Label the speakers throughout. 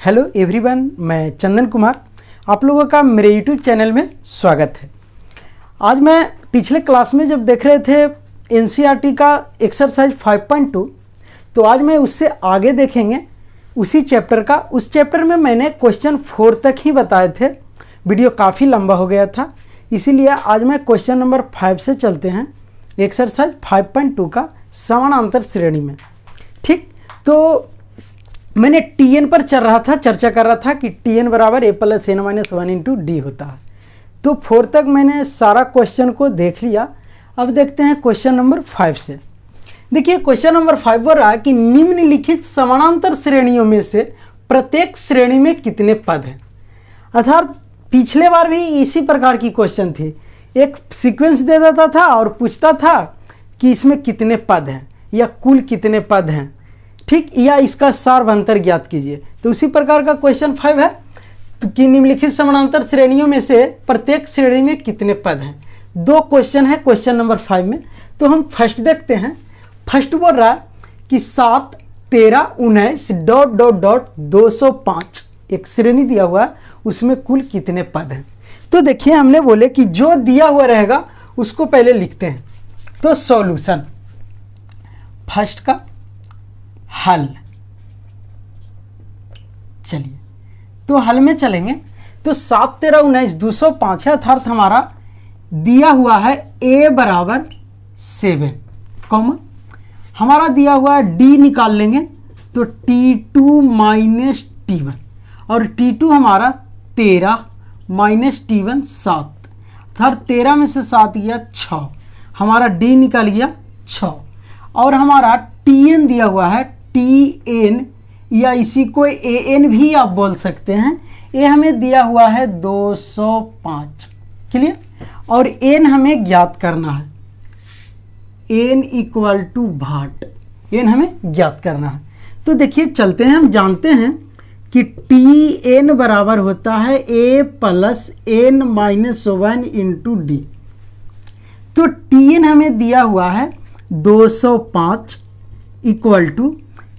Speaker 1: Hello everyone, मैं चंदन कुमार, आप लोगों का मेरे यूट्यूब चैनल में स्वागत है। आज मैं पिछले क्लास में जब देख रहे थे एनसीईआरटी का एक्सरसाइज 5.2, तो आज मैं उससे आगे देखेंगे उसी चैप्टर का। उस चैप्टर में मैंने क्वेश्चन 4 तक ही बताए थे, वीडियो काफ़ी लंबा हो गया था, इसीलिए आज मैं क्वेश्चन नंबर 5 से चलते हैं एक्सरसाइज 5.2 का समानांतर श्रेणी में। ठीक, तो मैंने टीएन पर चर्चा कर रहा था कि टीएन बराबर A plus N minus 1 into D होता है। तो 4 तक मैंने सारा क्वेश्चन को देख लिया। अब देखते हैं क्वेश्चन नंबर 5 से। देखिए क्वेश्चन नंबर 5 बोल रहा है कि निम्नलिखित समानांतर श्रेणियों में से प्रत्येक श्रेणी में कितने पद हैं। अर्थात पिछले बार भी इसी प्रकार की क्वेश्चन थी, एक सीक्वेंस दे देता था और पूछता था कि इसमें कितने पद हैं या कुल कितने पद हैं, ठीक, या इसका सार्वभौमिक ज्ञात कीजिए। तो उसी प्रकार का क्वेश्चन 5 है तो कि निम्नलिखित समानांतर श्रेणियों में से प्रत्येक श्रेणी में कितने पद हैं। 2 क्वेश्चन है क्वेश्चन नंबर 5 में। तो हम फर्स्ट देखते हैं। फर्स्ट बोल रहा है कि 7, 13, 19 ... 205 एक श्रेणी दिया हुआ है, उसमें कुल कितने पद हैं। तो देखिए हमने बोले कि जो दिया हुआ रहेगा उसको पहले लिखते हैं। तो सॉल्यूशन, फर्स्ट का हल, चलिए तो हल में चलेंगे। तो 7, 13, 19 205 है, अर्थात हमारा दिया हुआ है a बराबर 7, हमारा दिया हुआ है d निकाल लेंगे तो t2 माइनस t1, और t2 हमारा 13 माइनस t1 7, अर्थात 13 में से 7 गया 6, हमारा d निकल गया 6, और हमारा tn दिया हुआ है tn, या इसी को an भी आप बोल सकते हैं। ये हमें दिया हुआ है 205, क्लियर, और n हमें ज्ञात करना है, n इक्वल टू भाट, n हमें ज्ञात करना है। तो देखिए चलते हैं, हम जानते हैं कि tn बराबर होता है a plus n minus 1 into D. तो tn हमें दिया हुआ है 205 इक्वल टू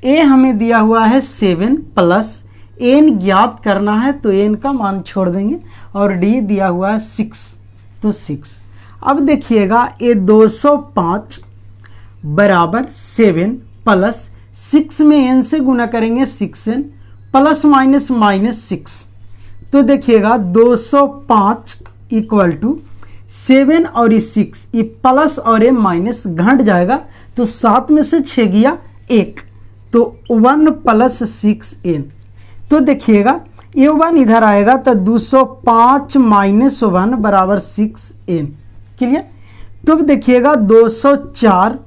Speaker 1: a हमें दिया हुआ है 7 प्लस n ज्ञात करना है, तो n का मान छोड़ देंगे, और d दिया हुआ है 6, तो 6। अब देखिएगा ये 205 बराबर 7 प्लस 6 में n से गुना करेंगे 6n प्लस माइनस माइनस 6। तो देखिएगा 205 इक्वल टू 7 और ये 6, ये प्लस और ये माइनस घट जाएगा, तो 7 में से 6 गया 1, तो 1 प्लस 6n। तो देखिएगा ये 1 इधर आएगा तो 205 माइनस 1 बराबर 6n, क्लियर। तो अब देखिएगा 204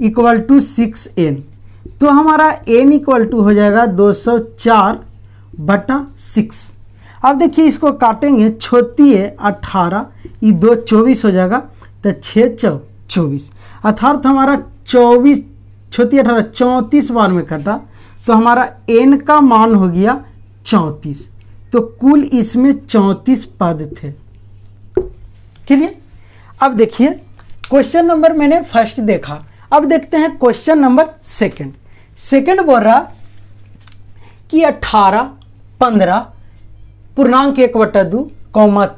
Speaker 1: इक्वल टू 6n, तो हमारा n इक्वल टू हो जाएगा 204 बटा 6। अब देखिए इसको काटेंगे, छोटी है 18, ये 2 24 हो जाएगा, तो 6 24, अर्थात हमारा 24 छोटी 18 34 बार में कटा, तो हमारा n का मान हो गया 34। तो कुल इसमें 34 पद थे, क्लियर। अब देखिए क्वेश्चन नंबर मैंने फर्स्ट देखा, अब देखते हैं क्वेश्चन नंबर सेकंड बोल रहा कि 18, 15 पूर्णांक 1/2,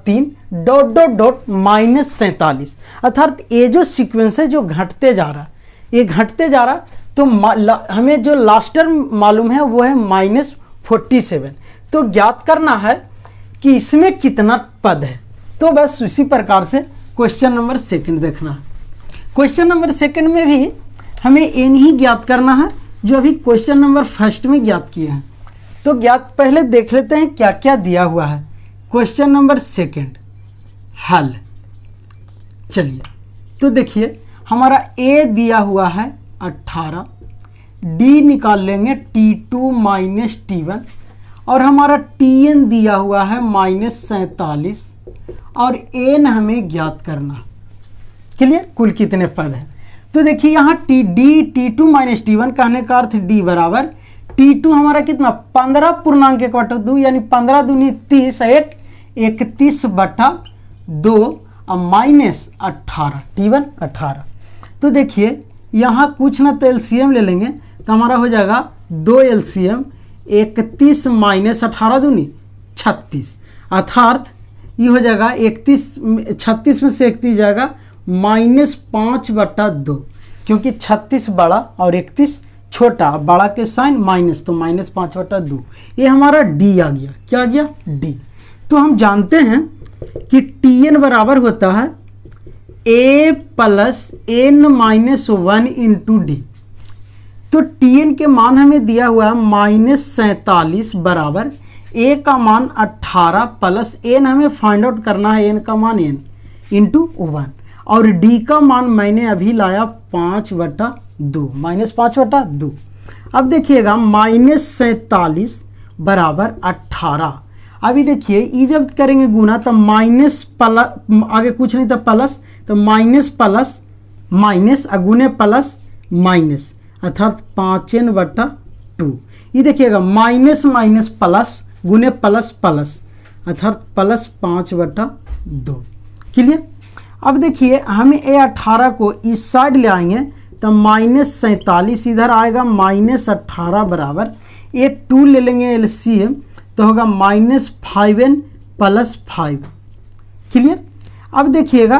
Speaker 1: 3 ... माइनस 47, अर्थात ये जो सीक्वेंस है जो घटते जा रहा है, ये घटते जा रहा, तो हमें जो लास्ट टर्म मालूम है वो है माइनस 47। तो ज्ञात करना है कि इसमें कितना पद है। तो बस उसी प्रकार से क्वेश्चन नंबर 2 देखना है। क्वेश्चन नंबर 2 में भी हमें n ही ज्ञात करना है, जो अभी क्वेश्चन नंबर 1 में ज्ञात किए हैं। तो ज्ञात पहले देख लेते हैं क्या क्या दिया हुआ है। क्वेश्चन नंबर 2 हल, चलिए तो देखिए हमारा a दिया हुआ है 18, d निकाल लेंगे t2 माइनस t1, और हमारा tn दिया हुआ है माइनस 47, और n हमें ज्ञात करना, क्लियर, कुल कितने पद हैं। तो देखिए यहाँ t2 माइनस t1 कहने का अर्थ d बराबर t2 हमारा कितना 15 पूर्णांक 1/2, यानी 15 दूनी 30, 31 बटा 2 और माइनस 18, t1 18। तो देखिए यहाँ कुछ ना तो एलसीएम ले लेंगे, तो हमारा हो जाएगा 2 LCM 31 माइनस 18 दूनी 36, अर्थात ये हो जाएगा 36 में से 31 जाएगा -5/2, क्योंकि 36 बड़ा और 31 छोटा, बड़ा के साइन माइनस, तो -5/2। ये हमारा डी आ गया। क्या आ गया? डी। तो हम जानते हैं कि Tn बराबर होता है a plus n minus 1 into D. तो Tn के मान हमें दिया हुआ है -47 बराबर a का मान 18 प्लस n हमें फाइंड आउट करना है, n का मान n इंटू 1, और d का मान मैंने अभी लाया 5/2, -5/2। अब देखिएगा -47 बराबर 18। अभी देखिए ये जब करेंगे गुना तो माइनस प्लस, आगे कुछ नहीं था प्लस, तो माइनस प्लस माइनस, अगुने प्लस माइनस, अर्थात 5n/2। ये देखिएगा माइनस माइनस प्लस गुने प्लस प्लस, अर्थात प्लस 5/2। क्लियर? अब देखिए हमें ये 18 को इस साइड ले आएंगे तो -47 इधर आएगा, -18 बराबर ये 2 ले लेंगे एलसीएम तो होगा -5n प्लस 5। क्लियर? अब देखिएगा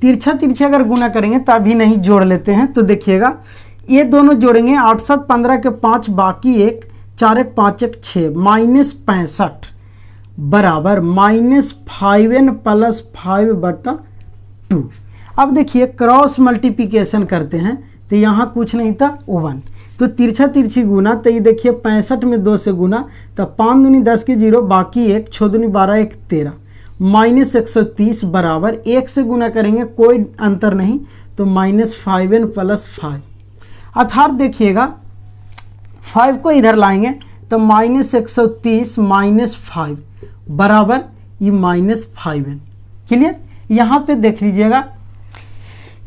Speaker 1: तिरछा तिरछा अगर गुना करेंगे तो अभी नहीं जोड़ लेते हैं, तो देखिएगा ये दोनों जोड़ेंगे 8 7 15 के 5 बाकी 1, 4 1 5 1 6, -65 बराबर -5n प्लस 5/2। अब देखिए क्रॉस मल्टीप्लिकेशन करते हैं तो यहाँ कुछ नहीं था 1, तो तिरछा तिरछी गुना, तो ये देखिए 65 में 2 से गुना तो 5 दूनी 10 के 0, बाकी 1, 6 दूनी 12, 1 13, -130 बराबर 1 से गुना करेंगे कोई अंतर नहीं, तो -5n प्लस 5। अर्थात देखिएगा 5 को इधर लाएंगे तो -130 माइनस 5 बराबर ये -5n। क्लियर? यहाँ पे देख लीजिएगा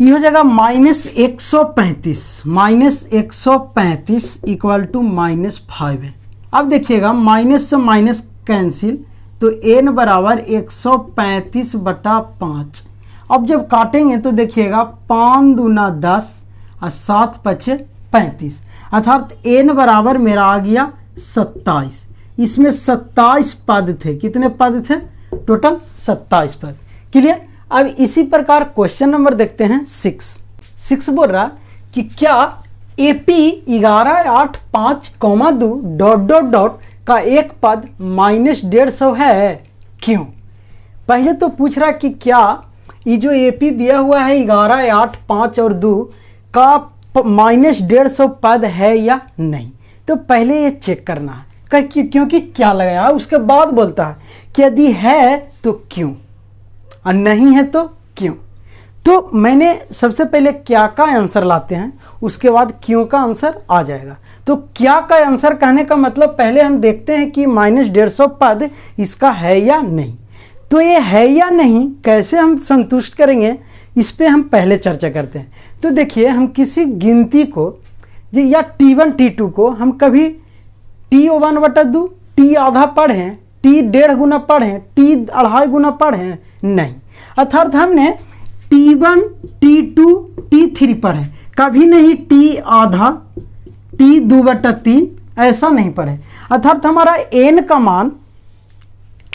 Speaker 1: ये हो जाएगा -135, -135 इक्वल टू -5n। अब देखिएगा माइनस से माइनस कैंसिल, तो n बराबर 135/5। अब जब काटेंगे तो देखिएगा 5 दूना 10 और 7 पचे 35, अर्थात n बराबर मेरा आ गया 27। इसमें 27 पद थे। कितने पद थे? टोटल 27 पद। क्लियर? अब इसी प्रकार क्वेश्चन नंबर देखते हैं 6 बोल रहा कि क्या AP 1185,2 ... का एक पद -150 है, क्यों? पहले तो पूछ रहा कि क्या ये जो AP दिया हुआ है 11 8 5 और 2 का -150 पद है या नहीं, तो पहले ये चेक करना है क्योंकि क्या लगाया, उसके बाद बोलता है कि यदि है तो क्यों और नहीं है तो क्यों। तो मैंने सबसे पहले क्या का आंसर लाते हैं, उसके बाद क्यों का आंसर आ जाएगा। तो क्या का आंसर कहने का मतलब पहले हम देखते हैं कि -150 पद इसका है या नहीं। तो ये है या नहीं कैसे हम संतुष्ट करेंगे, इस पे हम पहले चर्चा करते हैं। तो देखिए हम किसी गिनती को या T1 T2 को हम कभी T1/2 T आधा पढ़ें, T 1.5 गुना पढ़ें, T 2.5 गुना पढ़ें, नहीं। अर्थात हमने T1 T2 T3 पढ़े, कभी नहीं T आधा T 2/3 ऐसा नहीं पढ़े। अर्थात हमारा n का मान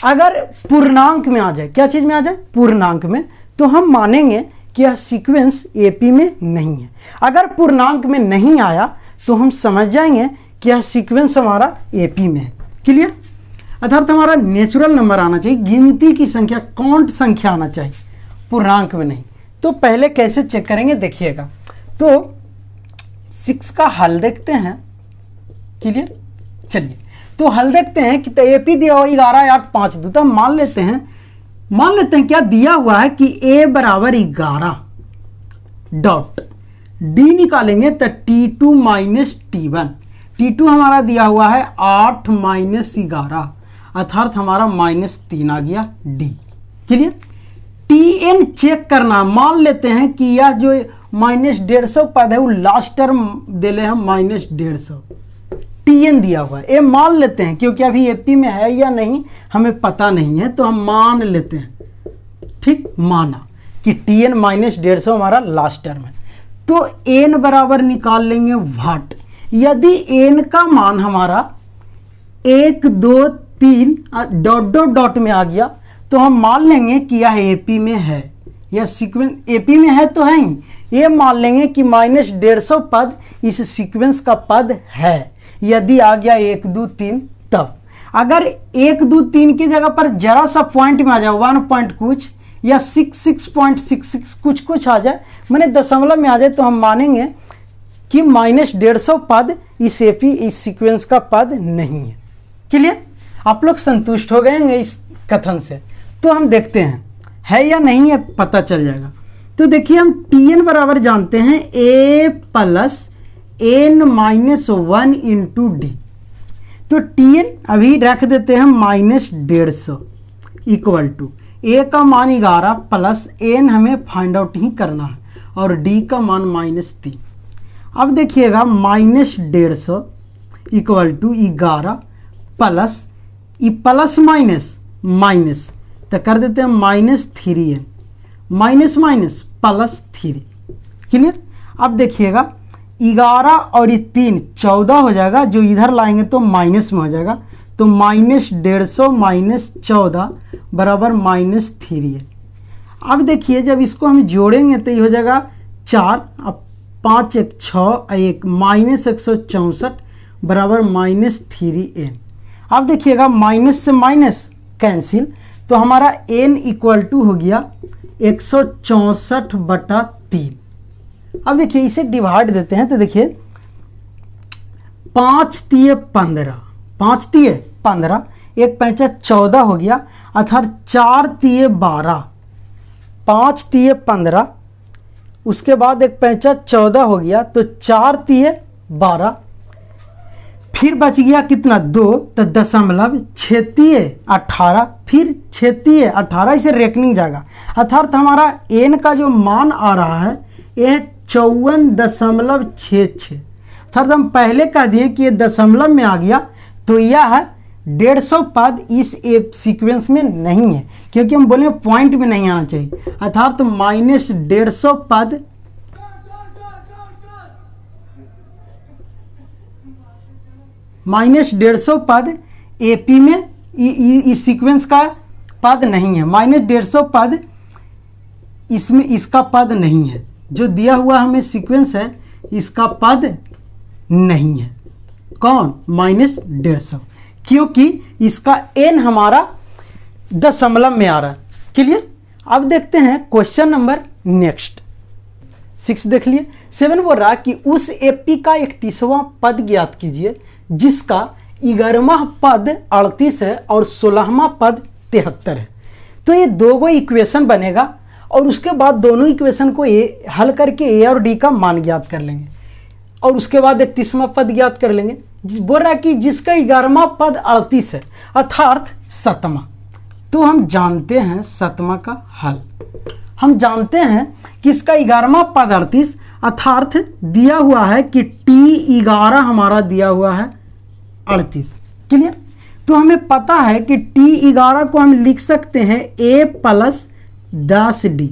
Speaker 1: अगर पूर्णांक में आ जाए, क्या चीज़ में आ जाए? पूर्णांक में, तो हम मानेंगे कि यह सीक्वेंस AP में नहीं है। अगर पूर्णांक में नहीं आया तो हम समझ जाएंगे कि यह सीक्वेंस हमारा AP में है। क्लियर? अर्थात हमारा नेचुरल नंबर आना चाहिए, गिनती की संख्या, काउंट संख्या आना चाहिए, पूर्णांक में नहीं। तो पहले कैसे चेक करेंगे देखिएगा। तो 6 का हल देखते हैं। क्लियर? चलिए तो हल देखते हैं कि AP दिया हुआ 11 8 5 2, तो हम मान लेते हैं क्या दिया हुआ है कि A बराबर 11 डॉट D निकालेंगे तो T2 माइनस T1। T2 हमारा दिया हुआ है 8 माइनस 11, अर्थात हमारा -3 आ गया D। क्लियर? Tn चेक करना, मान लेते हैं कि यह जो -150 पद है वो लास्ट टर्म दे ले हम -150, Tn दिया हुआ है, ये मान लेते हैं क्योंकि अभी AP में है या नहीं हमें पता नहीं है, तो हम मान लेते हैं। ठीक, माना कि Tn -150 हमारा लास्ट टर्म है। तो n बराबर निकाल लेंगे वाट, यदि एन का मान हमारा 1 2 3 डॉट डॉट डॉट में आ गया तो हम मान लेंगे कि यह एपी में है, यह सीक्वेंस एपी में है तो है ही, ये मान लेंगे कि -150 पद इस सीक्वेंस का पद है। यदि आ गया 1 2 3 तब अगर 1 2 3 की जगह पर जरा सा पॉइंट में आ जाए 1 पॉइंट कुछ या 66.66 कुछ आ जाए, मैंने दशमलव में आ जाए, तो हम मानेंगे कि -150 पद इस एपी इस सीक्वेंस का पद नहीं है। क्लियर? आप लोग संतुष्ट हो गए हैं इस कथन से? तो हम देखते हैं है या नहीं है, पता चल जाएगा। तो देखिए हम Tn बराबर जानते हैं a plus n minus 1 into D. तो Tn अभी रख देते हैं -150 इक्वल टू a का मान 11 प्लस n हमें फाइंड आउट ही करना है और d का मान -3। अब देखिएगा -150 equal to 11 plus plus minus तो कर देते हैं -3n माइनस प्लस 3। क्लियर? अब देखिएगा 11 और ये 3 14 हो जाएगा, जो इधर लाएंगे तो माइनस में हो जाएगा, तो -150 माइनस 14 बराबर -3n। अब देखिए जब इसको हम जोड़ेंगे तो ये हो जाएगा 4, अब 5 1 6 1 -164 बराबर -3n। अब देखिएगा माइनस से माइनस कैंसिल, तो हमारा n इक्वल टू हो गया 164/3। अब देखिए इसे डिवाइड देते हैं तो देखिए 5 तिये 15, 5 तिये 15, 1 5 14 हो गया, अर्थात 4 तिये 12, 5 तिये 15, उसके बाद 1 5 14 हो गया, तो 4 तिये 12, फिर बच गया कितना 2, तो दशमलव 6 तिये 18, फिर 6 तिये 18, इसे रेकनिंग जाएगा, अर्थात हमारा n का जो मान आ रहा है यह 54.66। अर्थात हम पहले कह दिए कि ये दशमलव में आ गया, तो यह 150 पद इस एप सीक्वेंस में नहीं है, क्योंकि हम बोले पॉइंट में नहीं आना चाहिए, अर्थात -150 पद -150 पद एपी में इस सीक्वेंस का पद नहीं है। -150 पद इसमें इसका पद नहीं है, जो दिया हुआ हमें सीक्वेंस है इसका पद नहीं है। कौन? -150, क्योंकि इसका n हमारा दशमलव में आ रहा है। क्लियर? अब देखते हैं क्वेश्चन नंबर नेक्स्ट 6 देख लिए। 7 बोल रहा कि उस एपी का 31वां पद ज्ञात कीजिए जिसका 11वां पद 38 है और 16वां पद 73 है। तो ये दो इक्वेशन बनेगा और उसके बाद दोनों इक्वेशन को हल करके ए और डी का मान ज्ञात कर लेंगे और उसके बाद 31वां पद ज्ञात कर लेंगे। बोल रहा कि जिसका 11वां पद 38 है अर्थात 7वां, तो हम जानते हैं 7वां का हल। हम जानते हैं कि इसका 11वां पद 38 अर्थात दिया हुआ है कि T11 हमारा दिया हुआ है 38। क्लियर? तो हमें पता है कि T11 को हम लिख सकते हैं a plus 10d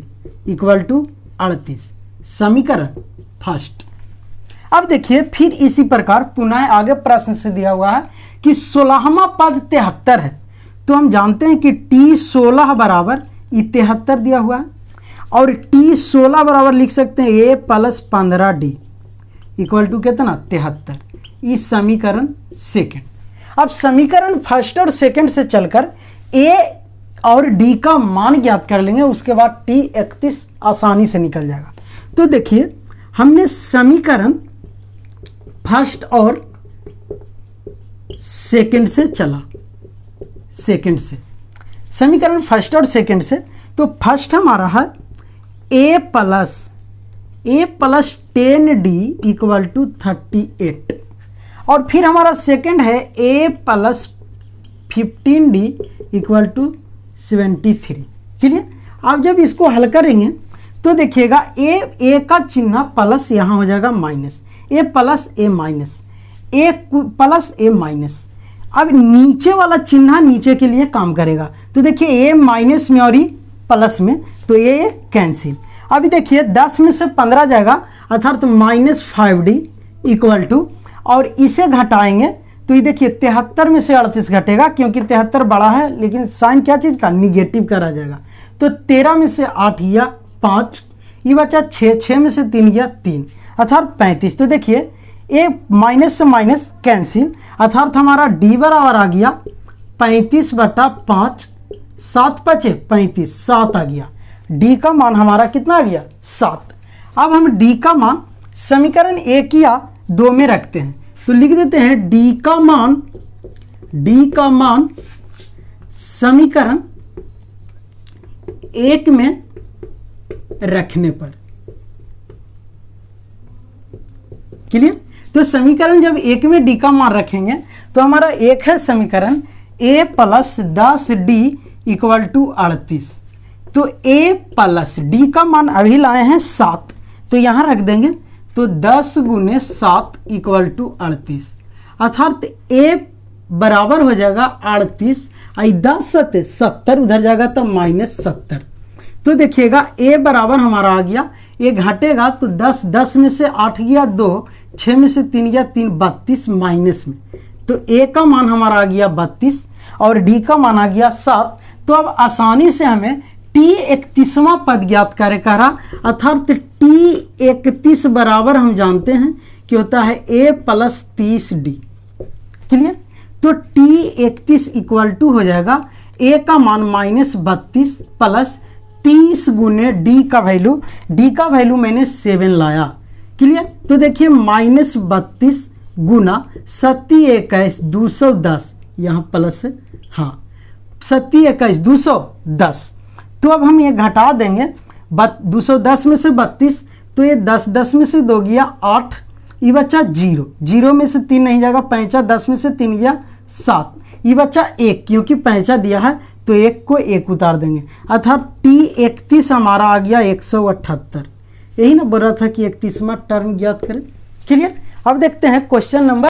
Speaker 1: equal to 38, समीकरण फर्स्ट। अब देखिए फिर इसी प्रकार पुनः आगे प्रश्न से दिया हुआ है कि 16वां पद 73 है, तो हम जानते हैं कि T16 बराबर 73 दिया हुआ है और T16 बराबर लिख सकते हैं a plus 15d equal to कितना 73, इस समीकरण सेकंड। अब समीकरण फर्स्ट और सेकंड से चलकर a और d का मान ज्ञात कर लेंगे, उसके बाद T31 आसानी से निकल जाएगा। तो देखिए हमने समीकरण फर्स्ट और सेकंड से चला, सेकंड से समीकरण फर्स्ट और सेकंड से, तो फर्स्ट हमारा है a plus 10d equal to 38 और फिर हमारा सेकंड है a plus 15d equal to 73। Clear? अब जब इसको हल करेंगे तो देखिएगा a का चिन्ह प्लस यहाँ हो जाएगा minus, a plus a minus, a plus a minus. अब नीचे वाला चिन्ह नीचे के लिए काम करेगा, तो देखिए a माइनस में और प्लस में, तो ये कैंसिल। अभी देखिए 10 में से 15 जाएगा अर्थात -5d इक्वल टू, और इसे घटाएंगे तो ये देखिए 73 में से 38 घटेगा, क्योंकि 73 बड़ा है, लेकिन साइन क्या चीज़ का, निगेटिव का रह जाएगा। तो 13 में से 8 गया 5, ये बचा 6, 6 में से 3 गया 3, अर्थात 35। तो देखिए ये माइनस से माइनस कैंसिल, अर्थात हमारा डी बराबर आ गया 35/5, 7 बचे 35, 7 आ गया। डी का मान हमारा कितना आ गया, 7। अब हम डी का मान समीकरण 1 या 2 में रखते हैं, तो लिख देते हैं डी का मान समीकरण 1 में रखने पर। क्लियर। तो समीकरण जब 1 में डी का मान रखेंगे तो हमारा एक है समीकरण a + 10d = 38। तो a + d का मान अभी लाए हैं 7, तो यहाँ रख देंगे, तो 10 × 7 = 38, अर्थात a बराबर हो जाएगा 38, 10 7 70 उधर जाएगा तो -70। तो देखिएगा a बराबर हमारा आ गया, ये घटेगा तो 10, 10 में से 8 गया 2, 6 में से 3 गया 3, 32 माइनस में, तो a का मान हमारा आ गया 32 और d का मान आ गया 7। तो अब आसानी से हमें t 31वां पद ज्ञात करे कह रहा, अर्थात t 31 बराबर हम जानते हैं कि होता है a + 30d। क्लियर। तो t 31 = हो जाएगा a का मान -32 प्लस 30 गुने d का वैल्यू मैंने 7 लाया। क्लियर। तो देखिए -32 गुना 7 21 210, यहाँ प्लस है, हाँ 7 21 210। तो अब हम ये घटा देंगे, 210 में से 32, तो ये 10, 10 में से 2 गया 8, ये बचा 0, 0 में से 3 नहीं जाएगा, 5, 10 में से 3 गया 7, ये बचा 1, क्योंकि 5 दिया है तो 1 को 1 उतार देंगे, अर्थात t 31 हमारा आ गया 178। यही ना बोल रहा था कि 31वां टर्म ज्ञात करें। क्लियर। अब देखते हैं क्वेश्चन नंबर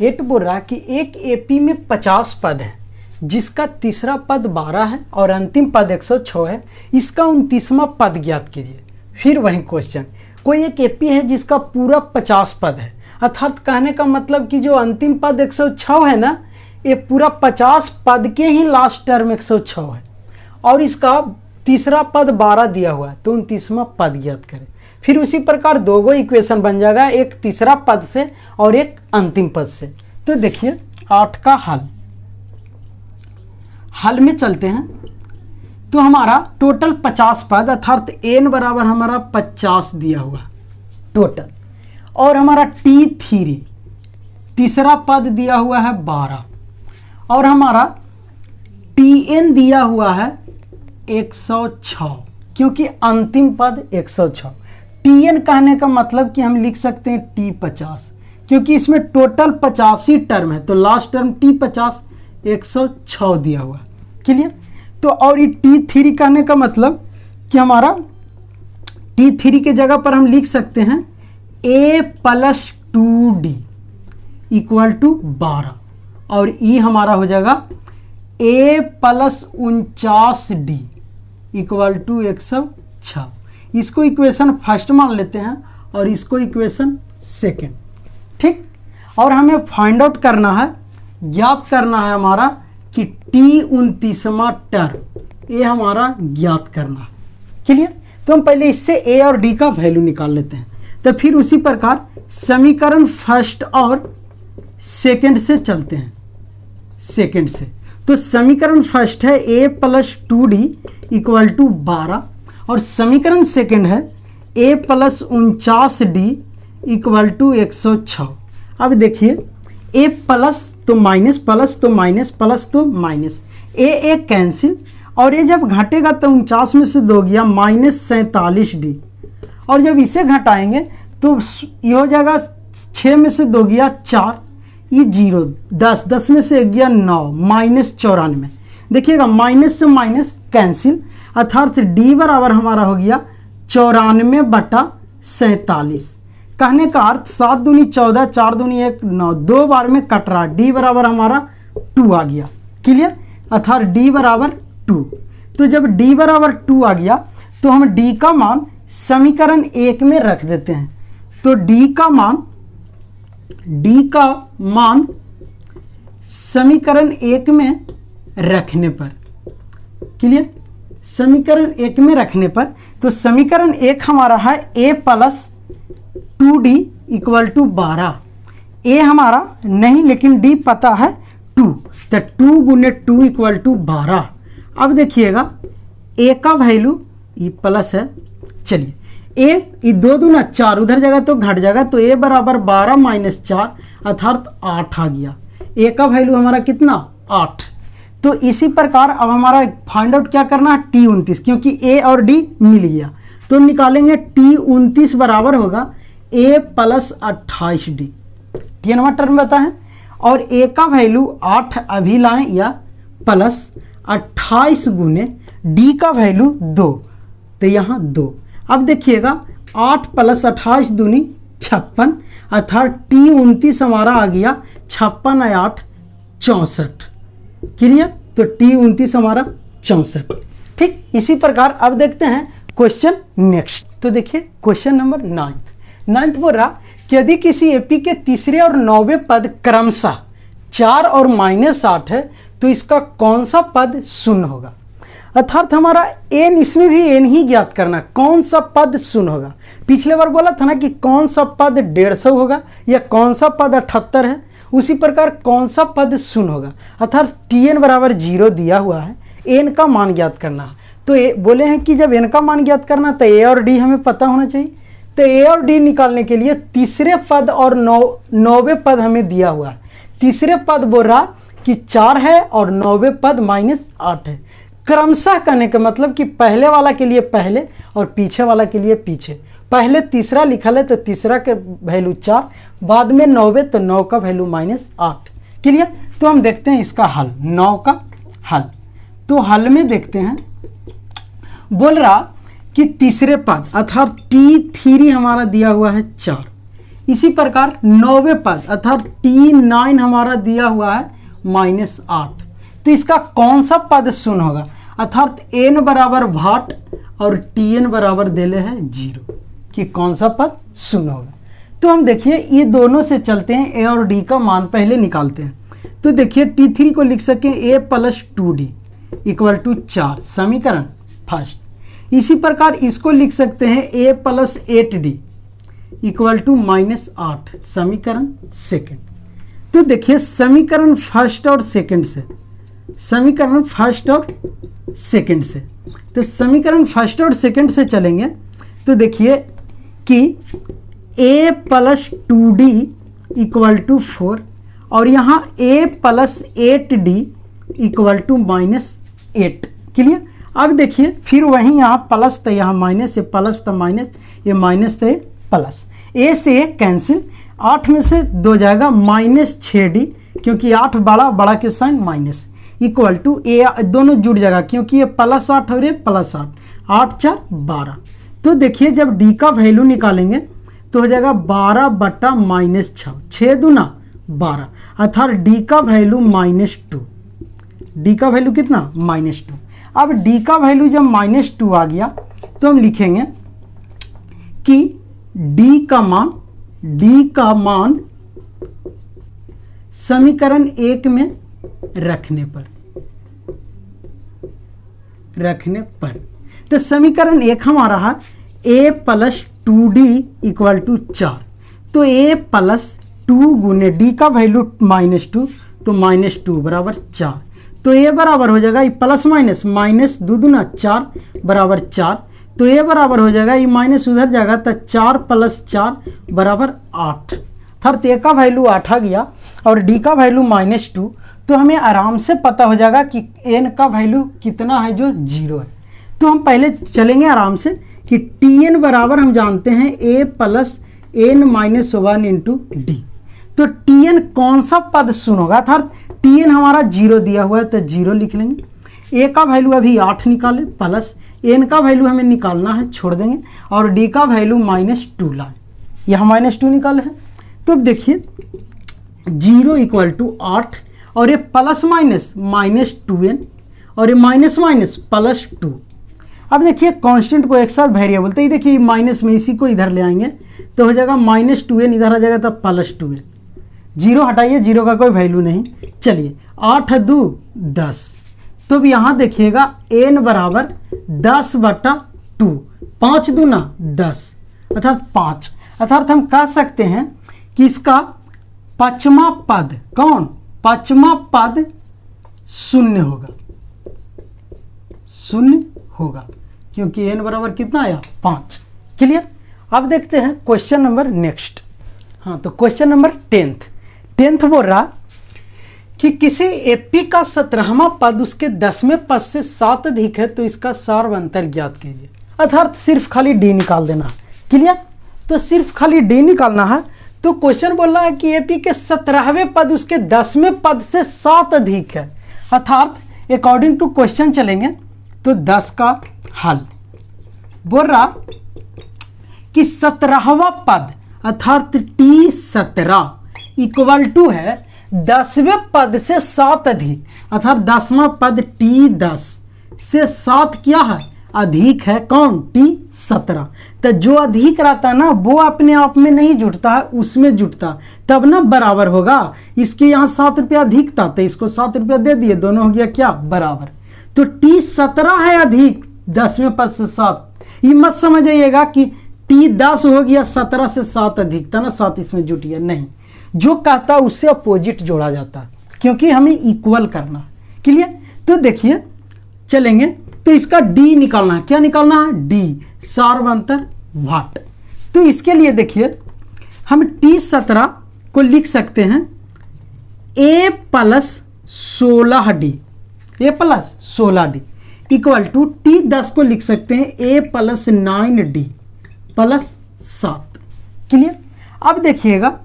Speaker 1: 8 बोल रहा है कि एक एपी में 50 पद है, जिसका तीसरा पद 12 है और अंतिम पद 106 है, इसका 29वां पद ज्ञात कीजिए। फिर वही क्वेश्चन, कोई एक एपी है जिसका पूरा 50 पद है, अर्थात कहने का मतलब कि जो अंतिम पद 106 है ना, ये पूरा 50 पद के ही लास्ट टर्म 106 है, और इसका तीसरा पद 12 दिया हुआ है, तो 29वां पद ज्ञात करें। फिर उसी प्रकार 2 इक्वेशन बन जाएगा, एक तीसरा पद से और एक अंतिम पद से। तो देखिए 8 का हल में चलते हैं। तो हमारा टोटल 50 पद, अर्थात n बराबर हमारा 50 दिया हुआ टोटल, और हमारा t3 तीसरा पद दिया हुआ है 12, और हमारा tn दिया हुआ है 106, क्योंकि अंतिम पद 106। tn कहने का मतलब कि हम लिख सकते हैं t50, क्योंकि इसमें टोटल 85 टर्म है, तो लास्ट टर्म t50 106 दिया हुआ। क्लियर। तो और ये t3 कहने का मतलब कि हमारा t3 के जगह पर हम लिख सकते हैं a + 2d = 12, और e हमारा हो जाएगा a + 49d = 106। इसको इक्वेशन फर्स्ट मान लेते हैं और इसको इक्वेशन सेकंड। ठीक। और हमें फाइंड आउट करना है, ज्ञात करना है हमारा कि t 29वां टर्म, ये हमारा ज्ञात करना है। क्लियर। तो हम पहले इससे a और d का वैल्यू निकाल लेते हैं, तो फिर उसी प्रकार समीकरण फर्स्ट और सेकंड से चलते हैं। सेकंड से तो समीकरण फर्स्ट है a + 2d = 12, और समीकरण सेकंड है a + 49d = 106। अब देखिए a प्लस तो माइनस, प्लस तो माइनस, प्लस तो माइनस, a कैंसिल, और ये जब घटेगा तो 49 में से 2 गया -47d, और जब इसे घटाएंगे तो ये हो जाएगा 6 में से 2 गया 4, ये 0, 10, 10 में से 1 गया 9, -94। देखिएगा माइनस से माइनस कैंसिल, अर्थात d बराबर हमारा हो गया 94/47। कहने का अर्थ 7 दूनी 14, 4 दूनी 1 9, 2 बार में कट रहा, d बराबर हमारा 2 आ गया। क्लियर। अर्थात d बराबर 2। तो जब d बराबर 2 आ गया तो हम d का मान समीकरण 1 में रख देते हैं। तो d का मान डी का मान समीकरण 1 में रखने पर, क्लियर, समीकरण 1 में रखने पर, तो समीकरण 1 हमारा है a plus 2d equal to 12। a हमारा नहीं लेकिन d पता है 2, तो 2 गुने 2 इक्वल टू 12। अब देखिएगा a का वैल्यू ये प्लस है, चलिए a ये 2 दूना 4, उधर जगह तो घट जाएगा, तो a बराबर 12 माइनस 4 अर्थात 8 आ गया। a का वैल्यू हमारा कितना 8। तो इसी प्रकार अब हमारा फाइंड आउट क्या करना है T29, क्योंकि a और d मिल गया तो निकालेंगे T29 बराबर होगा a plus 28d। T number term बता है, और a का वैल्यू 8 अभी लाएं या प्लस 28 गुने d का वैल्यू 2, तो यहाँ 2। अब देखिएगा 8 प्लस 28 दूनी 56 अर्थात T29 हमारा आ गया 56 या 8 64, क्लियर। तो T29 हमारा 64। ठीक इसी प्रकार अब देखते हैं क्वेश्चन नेक्स्ट। तो देखिए क्वेश्चन नंबर 9 बोल रहा कि यदि किसी एपी के तीसरे और 9वें पद क्रमशः 4 और -8 है तो इसका कौन सा पद शून्य होगा। अर्थात हमारा एन, इसमें भी एन ही ज्ञात करना, कौन सा पद शून्य होगा। पिछले बार बोला था ना कि कौन सा पद 150 होगा या कौन सा पद 78 है, उसी प्रकार कौन सा पद शून्य होगा। अर्थात Tn बराबर 0 दिया हुआ है, एन का मान ज्ञात करना है। तो बोले हैं कि जब एन का मान ज्ञात करना तो ए और डी हमें पता होना चाहिए। तो ए और डी निकालने के लिए तीसरे पद और 9वें पद हमें दिया हुआ है। तीसरे पद बोल रहा कि 4 है और 9वें पद -8 है। क्रमशः कहने का मतलब कि पहले वाला के लिए पहले और पीछे वाला के लिए पीछे। पहले तीसरा लिखा है तो तीसरा के वैल्यू 4, बाद में 9वें तो 9 का वैल्यू -8, क्लियर। तो हम देखते हैं इसका हल, 9 का हल। तो हल में देखते हैं, बोल रहा कि तीसरे पद अर्थात T3 हमारा दिया हुआ है 4, इसी प्रकार 9वें पद अर्थात T9 हमारा दिया हुआ है -8। तो इसका कौन सा पद शून्य होगा। अर्थात n बराबर भाट और Tn बराबर देले है 0, कि कौन सा पद शून्य होगा। तो हम देखिए ये दोनों से चलते हैं, a और d का मान पहले निकालते हैं। तो देखिए T3 को लिख सकें a plus 2d equal to 4, समीकरण फर्स्ट। इसी प्रकार इसको लिख सकते हैं a plus 8d equal to -8, समीकरण सेकंड। तो देखिए समीकरण फर्स्ट और सेकंड से, समीकरण फर्स्ट और सेकंड से, तो समीकरण फर्स्ट और सेकंड से चलेंगे तो देखिए कि a plus 2d equal to 4 और यहाँ a plus 8d equal to -8, clear. अब देखिए फिर वहीं यहाँ प्लस तो यहाँ माइनस, ये प्लस तो माइनस, ये माइनस तो प्लस, a से कैंसिल, 8 में से 2 जाएगा -6d, क्योंकि 8 बड़ा के sign minus, equal to a दोनों जुड़ जाएगा क्योंकि ये +8 और ये +8, 8 4 12। तो देखिए जब d का वैल्यू निकालेंगे तो हो जाएगा 12 बटा -6, 6 दूना 12, अर्थात d का वैल्यू -2। d का वैल्यू कितना -2। अब d का वैल्यू जब -2 आ गया तो हम लिखेंगे कि d का मान समीकरण 1 में रखने पर, तो समीकरण 1 हमारा है a plus 2d equal to 4। तो a प्लस 2 गुने d का वैल्यू -2, तो -2 बराबर 4। तो a बराबर हो जाएगा ये प्लस माइनस 2 दूना 4 बराबर 4। तो a बराबर हो जाएगा ये माइनस उधर जाएगा तो 4 + 4 बराबर 8। अर्थात a का वैल्यू 8 आ गया और d का वैल्यू -2। तो हमें आराम से पता हो जाएगा कि n का वैल्यू कितना है जो 0 है। तो हम पहले चलेंगे आराम से कि Tn बराबर हम जानते हैं a plus n minus 1 into D. तो Tn कौन सा पद शून्य होगा। अर्थात Tn हमारा 0 दिया हुआ है तो 0 लिख लेंगे। a का वैल्यू अभी 8 निकाले, प्लस n का वैल्यू हमें निकालना है, छोड़ देंगे, और d का वैल्यू -2 लाए, यहाँ -2 निकाले हैं। तो अब देखिए 0 इक्वल टू 8 और ये प्लस माइनस -2n और ये माइनस +2। अब देखिए कांस्टेंट को एक साथ वेरिएबल, तो ये देखिए माइनस में इसी को इधर ले आएंगे तो हो जाएगा -2n, इधर आ जाएगा तो +2n, जीरो हटाइए, जीरो का कोई वैल्यू नहीं। चलिए 8 2 10, तो अब यहाँ देखिएगा n बराबर 10/2, 5 दूना 10 अर्थात 5, अर्थात हम कह सकते हैं कि इसका पांचवा पद कौन, पांचवा पद शून्य होगा, शून्य होगा, क्योंकि n बराबर कितना आया 5। क्लियर। अब देखते हैं क्वेश्चन नंबर नेक्स्ट। हाँ, तो क्वेश्चन नंबर 10th बोल रहा कि किसी एपी का 17वां पद उसके 10वें पद से 7 अधिक है तो इसका सार्व अंतर ज्ञात कीजिए। अर्थात सिर्फ खाली डी निकाल देना है। क्लियर। तो सिर्फ खाली डी निकालना है। तो क्वेश्चन बोल रहा है कि एपी के 17वें पद उसके 10वें पद से 7 अधिक है, अर्थात अकॉर्डिंग टू क्वेश्चन चलेंगे तो 10 का हल बोल रहा कि 17वां पद अर्थात T17 इक्वल टू है 10वें पद से 7 अधिक, अर्थात 10वां पद T10 से 7 क्या है, अधिक है, कौन, T17। तो जो अधिक रहता है ना वो अपने आप में नहीं जुटता है, उसमें जुटता, तब ना बराबर होगा। इसके यहाँ 7 रुपया अधिक था तो इसको 7 रुपया दे दिए, दोनों हो गया क्या, बराबर। तो T17 है अधिक 10वें पद से 7। ये मत समझिएगा कि T10 हो गया 17 से 7 अधिक था ना, 7 इसमें जुट गया, नहीं। जो कहता है उससे अपोजिट जोड़ा जाता है, क्योंकि हमें इक्वल करना है। क्लियर। तो देखिए चलेंगे तो इसका डी निकालना है। क्या निकालना है, डी, सार्व अंतर वाट। तो इसके लिए देखिए हम T17 को लिख सकते हैं A + 16D, A + 16D equal to T10 को लिख सकते हैं A + 9D + 7। क्लियर। अब देखिएगा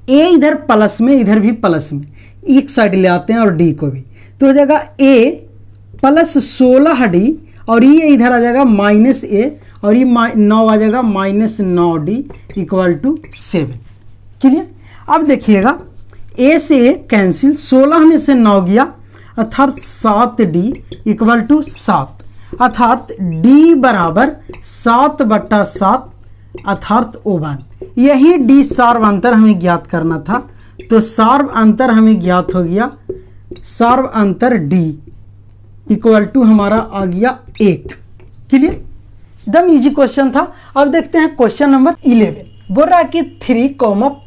Speaker 1: A इधर प्लस में, इधर भी प्लस में, एक साइड ले आते हैं और D को भी, तो हो जाएगा A + 16D और ये इधर आ जाएगा -A और ये 9 आ जाएगा -9D इक्वल टू 7। क्लियर। अब देखिएगा A से A कैंसिल, 16 में से 9 गया अर्थात 7D इक्वल टू 7, अर्थात D बराबर 7/7 अर्थात 1। यही डी सार्व अंतर हमें ज्ञात करना था। तो सार्व अंतर हमें ज्ञात हो गया, सार्व अंतर डी इक्वल टू हमारा आ गया 1। क्लियर। एकदम इजी क्वेश्चन था। अब देखते हैं क्वेश्चन नंबर 11। बोल रहा है कि 3,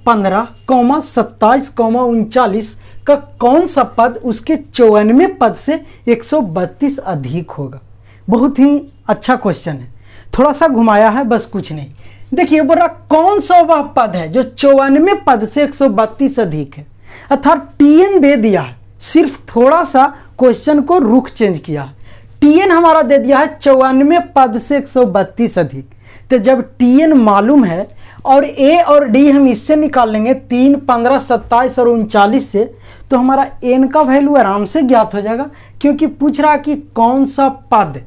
Speaker 1: 15, 27, 39 का कौन सा पद उसके 54वें पद से 132 अधिक होगा। बहुत ही अच्छा क्वेश्चन है, थोड़ा सा घुमाया है बस, कुछ नहीं। देखिए बोल रहा कौन सा वह पद है जो 54वें पद से 132 अधिक है, अर्थात Tn दे दिया है, सिर्फ थोड़ा सा क्वेश्चन को रुख चेंज किया है। Tn हमारा दे दिया है 54वें पद से 132 अधिक। तो जब Tn मालूम है और A और D हम इससे निकाल लेंगे 3, 15, 27 और 39 से, तो हमारा n का वैल्यू आराम से ज्ञात हो जाएगा, क्योंकि पूछ रहा कि कौन सा पद,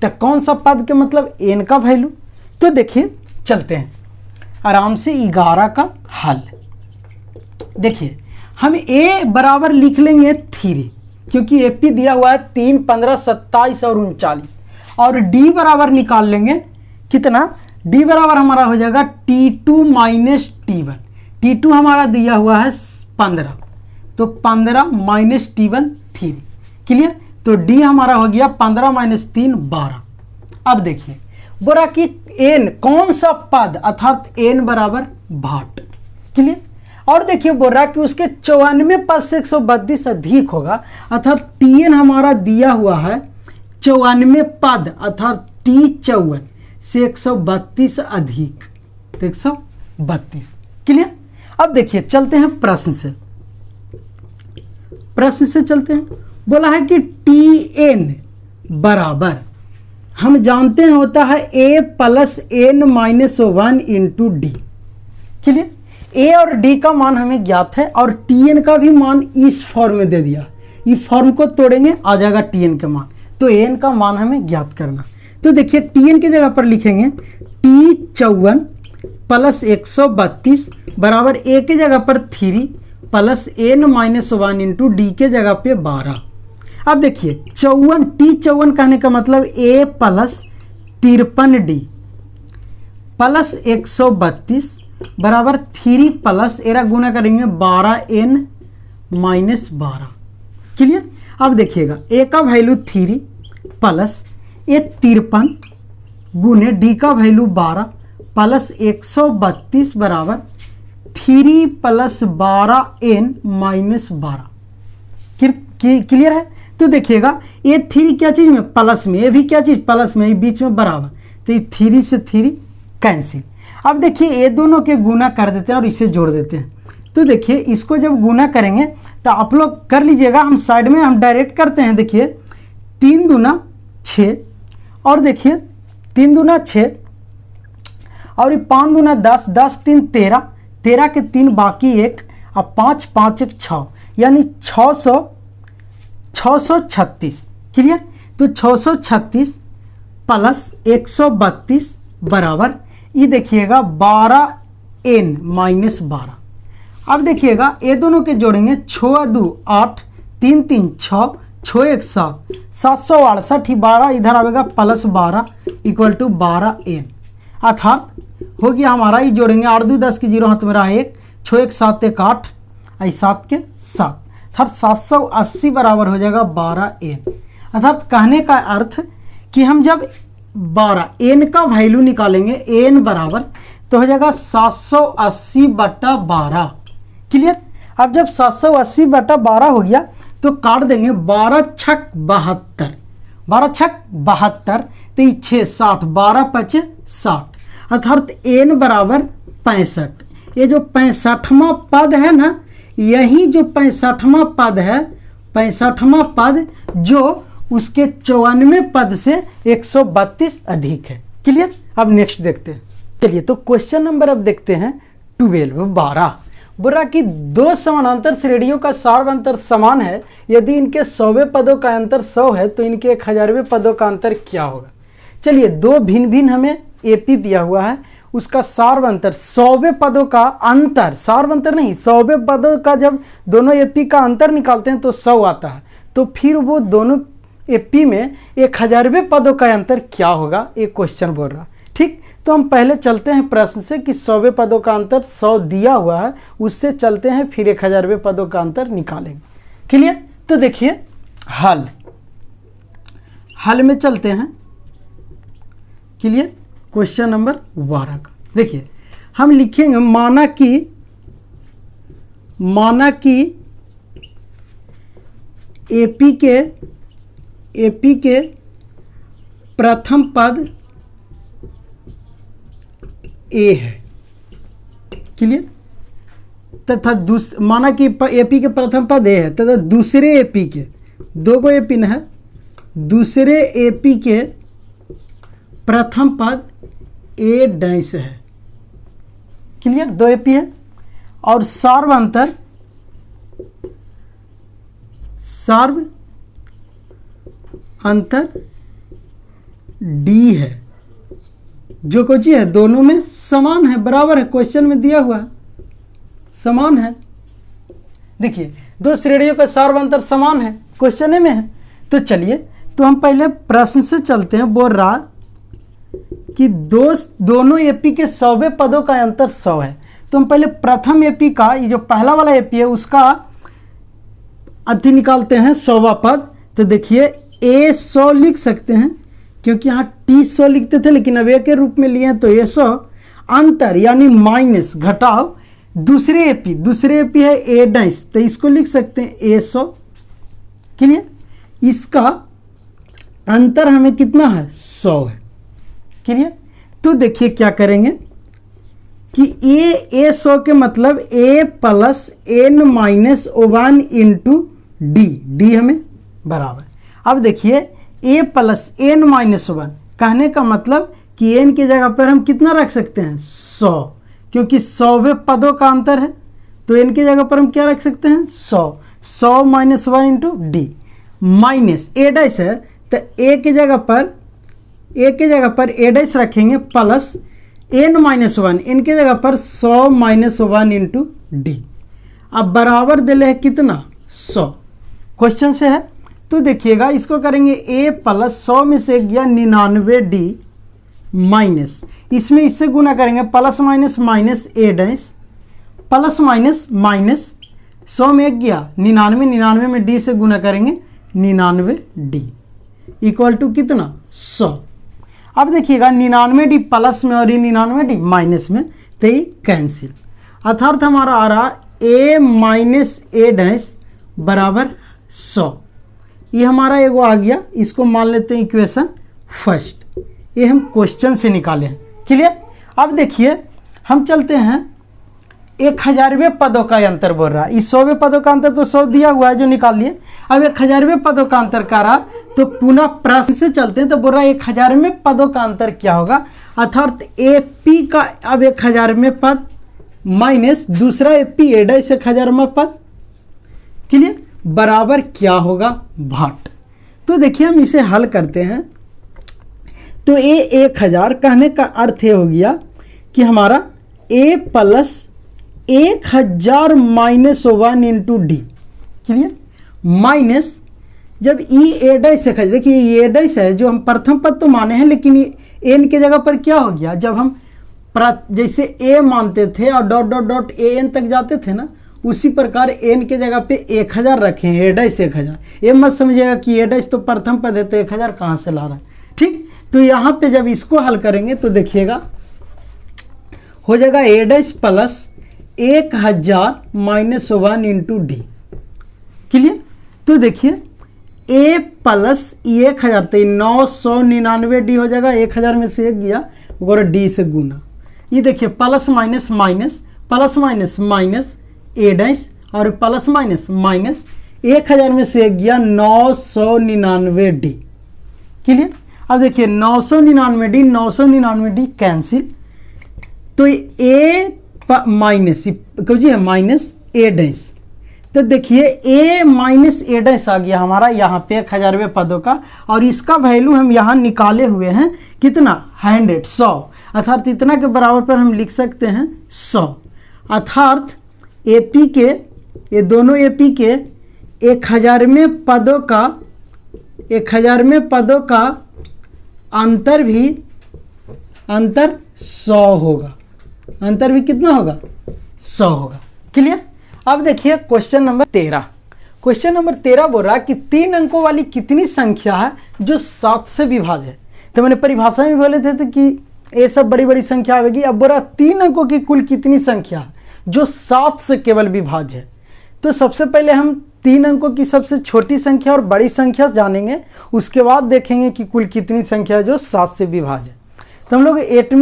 Speaker 1: तो कौन सा पद के मतलब n का वैल्यू। तो देखिए चलते हैं आराम से 11 का हल। देखिए हम A बराबर लिख लेंगे 3, क्योंकि AP दिया हुआ है 3, 15, 27 और 39, और D बराबर निकाल लेंगे कितना, D बराबर हमारा हो जाएगा T2 - T1। T2 हमारा दिया हुआ है 15, तो 15 - T1 3। क्लियर। तो D हमारा हो गया 15 - 3 12। अब देखिए बोला कि n कौन सा पद, अर्थात n बराबर 62। क्लियर। और देखिए बोल रहा कि उसके 54वें पद से 132 अधिक होगा, अर्थात Tn हमारा दिया हुआ है 54वें पद अर्थात T54 से 132 अधिक, तो 132। क्लियर। अब देखिए चलते हैं प्रश्न से, प्रश्न से चलते हैं। बोला है कि Tn बराबर हम जानते हैं होता है A + n - 1 into D. Clear. A और D का मान हमें ज्ञात है और Tn का भी मान इस फॉर्म में दे दिया, इस फॉर्म को तोड़ेंगे आ जाएगा Tn का मान, तो n का मान हमें ज्ञात करना। तो देखिए Tn की जगह पर लिखेंगे T54 + 132 बराबर A की जगह पर 3 + n - 1 इंटू डी के जगह पे 12। अब देखिए T54 कहने का मतलब A + 53D + 132 बराबर 3 प्लस एरा गुना करेंगे 12n माइनस 12। क्लियर। अब देखिएगा ए का वैल्यू 3 प्लस ये 53 गुने डी का वैल्यू 12 प्लस 132 बराबर 3 प्लस 12n माइनस 12। क्लियर है। तो देखिएगा ये 3 क्या चीज़ में, प्लस में, ये भी क्या चीज़ प्लस में, बीच में बराबर, तो ये 3 से 3 कैंसिल। अब देखिए ये दोनों के गुना कर देते हैं और इसे जोड़ देते हैं। तो देखिए इसको जब गुना करेंगे तो आप लोग कर लीजिएगा, हम साइड में हम डायरेक्ट करते हैं। देखिए 3 दूना 6 और देखिए 3 दूना 6 और 5 दूना 10, 10 3 13, 13 के 3 बाकी 1, अब 5 5 1 6, यानी 636। क्लियर। तो 636 प्लस 132 बराबर ये देखिएगा 12n माइनस 12। अब देखिएगा ये दोनों के जोड़ेंगे, 6 2 8, 3 3 6, 6 1 7, 768, 12 इधर आएगा प्लस 12 इक्वल टू 12n। अर्थात हो गया हमारा, ये जोड़ेंगे 8 2 10 की 0 हाथ में रहा 1, 6 1 7 1 8, 7 के 7, अर्थात 780 बराबर हो जाएगा 12n। अर्थात कहने का अर्थ कि हम जब 12n का वैल्यू निकालेंगे n बराबर तो हो जाएगा 780/12। क्लियर। अब जब 780/12 हो गया तो काट देंगे, 12 छक 72, 12 छक 72, तो 6 60, 12 5 60, अर्थात n बराबर 65। ये जो 65वां पद है ना, यही जो 65वां पद है, 65वां पद जो उसके 94 पद से 132 अधिक है। क्लियर। अब नेक्स्ट देखते हैं। चलिए तो क्वेश्चन नंबर अब देखते हैं 12 बोल रहा कि दो समानांतर श्रेणियों का सार्वंतर समान है, यदि इनके 100वें पदों का अंतर 100 है तो इनके 1000वें पदों का अंतर क्या होगा। चलिए दो भिन्न भिन्न हमें एपी दिया हुआ है, उसका सार्वंतर 100वें पदों का अंतर, सार्वंतर नहीं 100वें पदों का जब दोनों एपी का अंतर निकालते हैं तो 100 आता है, तो फिर वो दोनों एपी में 1000वें पदों का अंतर क्या होगा, ये क्वेश्चन बोल रहा। ठीक, तो हम पहले चलते हैं प्रश्न से कि 100वें पदों का अंतर 100 दिया हुआ है, उससे चलते हैं फिर 1000वें पदों का अंतर निकालेंगे। क्लियर। तो देखिए हल में चलते हैं। क्लियर। क्वेश्चन नंबर 12 का देखिए हम लिखेंगे, माना कि एपी के प्रथम पद ए है। क्लियर। तथा माना कि एपी के प्रथम पद ए है तथा दूसरे एपी के, दो गो एपी न है, दूसरे एपी के प्रथम पद ए डैश है। क्लियर। दो एपी है और सार्वंतर डी है, जो कुछ है दोनों में समान है, बराबर है, क्वेश्चन में दिया हुआ है समान है। देखिए दो श्रेणियों का सार्वंतर समान है, क्वेश्चन में है। तो चलिए तो हम पहले प्रश्न से चलते हैं। बोल रहा कि दोनों एपी के 100वें पदों का अंतर 100 है, तो हम पहले प्रथम एपी का, ये जो पहला वाला एपी है उसका अति निकालते हैं 100वां पद। तो देखिए ए 100 लिख सकते हैं, क्योंकि यहाँ टी 100 लिखते थे लेकिन अब ए के रूप में लिए हैं, तो ए 100 अंतर यानी माइनस घटाओ दूसरे एपी है ए डैश, तो इसको लिख सकते हैं ए 100। क्लियर। इसका अंतर हमें कितना है 100 है। क्लियर। तो देखिए क्या करेंगे कि ए 100 के मतलब A plus N minus 1 into D हमें बराबर। अब देखिए ए प्लस एन माइनस 1 कहने का मतलब कि एन की जगह पर हम कितना रख सकते हैं 100, क्योंकि 100वें पदों का अंतर है, तो एन की जगह पर हम क्या रख सकते हैं 100 minus 1 into D minus A dash है, तो ए की जगह पर ए डैश रखेंगे प्लस एन माइनस 1, इनके जगह पर 100 माइनस 1 इंटू डी। अब बराबर दिले है कितना 100, क्वेश्चन से है। तो देखिएगा इसको करेंगे ए प्लस 100 में से गया 99 डी, माइनस, इसमें इससे गुना करेंगे plus minus minus A dash plus minus minus 100 में 1 गया 99, 99 में डी से गुना करेंगे 99 डी इक्वल टू कितना 100। अब देखिएगा 99 डी प्लस में और ये 99 डी माइनस में, तो ये कैंसिल, अर्थात हमारा आ रहा ए माइनस ए डैश बराबर 100। ये हमारा एगो आ गया, इसको मान लेते हैं इक्वेशन फर्स्ट। ये हम क्वेश्चन से निकाले हैं, क्लियर। अब देखिए हम चलते हैं 1000वें पदों का अंतर बोल रहा है, इस 100वें पदों का अंतर तो 100 दिया हुआ है जो निकाल लिए। अब 1000वें पदों का अंतर कर रहा, तो पुनः प्रश्न से चलते हैं, तो बोल रहा है 1000वें पदों का अंतर क्या होगा, अर्थात एपी का अब 1000वें पद माइनस दूसरा एपी ए डैश 1000वां पद, क्लियर, बराबर क्या होगा भाट। तो देखिए हम इसे हल करते हैं, तो ए 1000 कहने का अर्थ ये हो गया कि हमारा A plus 1000 minus 1 into D, clear, minus जब ई ए डैश है, देखिए ये ए डैश है जो हम प्रथम पद तो माने हैं, लेकिन ये एन के जगह पर क्या हो गया, जब हम जैसे ए मानते थे और dot dot dot A N तक जाते थे ना, उसी प्रकार एन के जगह पे 1000 रखे हैं, ए डैश 1000। ये मत समझिएगा कि ए डैश तो प्रथम पद है तो 1000 कहाँ से ला रहा है, ठीक। तो यहाँ पे जब इसको हल करेंगे तो देखिएगा हो जाएगा A dash plus 1000 minus 1 into D, clear. तो देखिए ए प्लस 1000 तो 999 डी हो जाएगा, 1000 में से 1 गया और डी से गुना, ये देखिए plus minus minus plus minus minus A dash और प्लस माइनस माइनस 1000 में से 1 गया 999 डी, क्लियर। अब देखिए 999 डी 999 डी कैंसिल, तो ए माइनस है माइनस ए डैश, तो देखिए ए माइनस ए डैश आ गया हमारा यहाँ पे 1000वें पदों का, और इसका वैल्यू हम यहाँ निकाले हुए हैं कितना 100, अर्थात इतना के बराबर पर हम लिख सकते हैं 100, अर्थात एपी के ये दोनों एपी के 1000वें पदों का अंतर 100 होगा, अंतर भी कितना होगा 100 होगा, क्लियर। अब देखिए क्वेश्चन नंबर 13, क्वेश्चन नंबर 13 बोल रहा है कि 3 अंकों वाली कितनी संख्या है जो 7 से विभाज्य है। तो मैंने परिभाषा में बोले थे कि ये सब बड़ी बड़ी संख्या आएगी, अब बोल रहा 3 अंकों की कुल कितनी संख्या है जो 7 से केवल विभाज्य है। तो सबसे पहले हम 3 अंकों की सबसे छोटी संख्या और बड़ी संख्या जानेंगे, उसके बाद देखेंगे कि कुल कितनी संख्या है जो 7 से विभाज्य है। तो हम लोग 7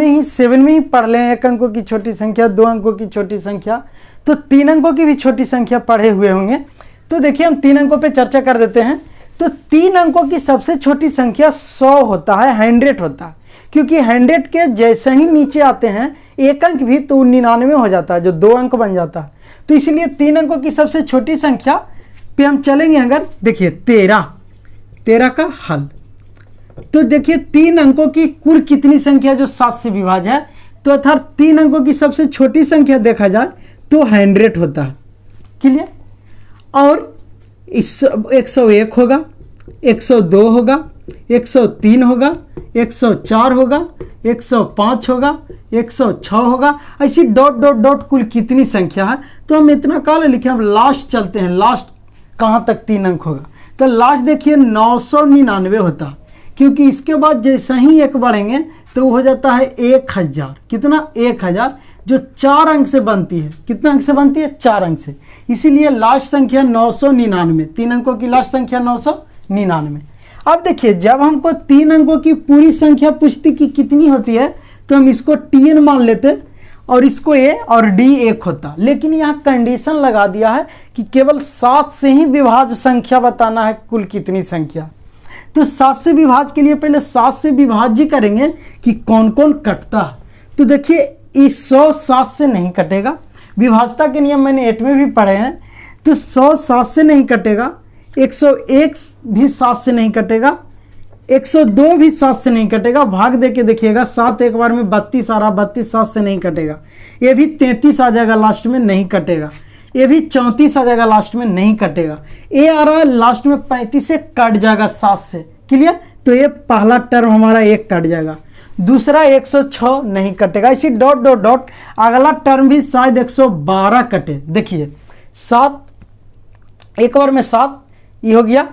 Speaker 1: में ही पढ़ लें 1 अंकों की छोटी संख्या, 2 अंकों की छोटी संख्या, तो 3 अंकों की भी छोटी संख्या पढ़े हुए होंगे। तो देखिए हम 3 अंकों पे चर्चा कर देते हैं। तो 3 अंकों की सबसे छोटी संख्या 100 होता है, 100 होता है, क्योंकि 100 के जैसे ही नीचे आते हैं 1 अंक भी तो 99 हो जाता है, जो 2 अंक बन जाता है। तो इसलिए 3 अंकों की सबसे छोटी संख्या पे हम चलेंगे। अगर देखिए 13 का हल, तो देखिए 3 अंकों की कुल कितनी संख्या जो 7 से विभाज्य है, तो अर्थात 3 अंकों की सबसे छोटी संख्या देखा जाए तो 100 होता है, क्लियर। और 101 होगा, 102 होगा, 103 होगा, 104 होगा, 105 होगा, 106 होगा, ऐसी डॉट डॉट डॉट कुल कितनी संख्या है। तो हम इतना काल लिखे, हम लास्ट चलते हैं, लास्ट कहाँ तक 3 अंक होगा, तो लास्ट देखिए 999 होता, क्योंकि इसके बाद जैसे ही 1 बढ़ेंगे तो हो जाता है 1000, कितना 1000, जो 4 अंक से बनती है। कितना अंक से बनती है 4 अंक से, इसीलिए लास्ट संख्या 999, 3 अंकों की लास्ट संख्या 999। अब देखिए जब हमको 3 अंकों की पूरी संख्या पूछती कि कितनी होती है, तो हम इसको tn मान लेते और इसको a और d 1 होता, लेकिन यहाँ कंडीशन लगा दिया है कि केवल 7 से ही विभाज्य संख्या बताना है कुल कितनी संख्या। तो 7 से विभाज्य के लिए पहले 7 से विभाज्य करेंगे कि कौन कौन कटता है। तो देखिए इस 100 7 से नहीं कटेगा, विभाज्यता के नियम मैंने 8 में भी पढ़े हैं। तो 100 7 से नहीं कटेगा, 101 भी 7 से नहीं कटेगा, 102 भी 7 से नहीं कटेगा। भाग दे के देखिएगा, 7 एक बार में 32 आ रहा, 32 7 से नहीं कटेगा। ये भी 33 आ जाएगा लास्ट में, नहीं कटेगा। ये भी 34 आ जाएगा लास्ट में, नहीं कटेगा। ये आ रहा है लास्ट में 35 से कट जाएगा 7 से, क्लियर। तो ये पहला टर्म हमारा 1 कट जाएगा। दूसरा 106 नहीं कटेगा, इसी डॉट डॉट डॉट अगला टर्म भी शायद 112 कटे। देखिए 7 एक बार में 7, ये हो गया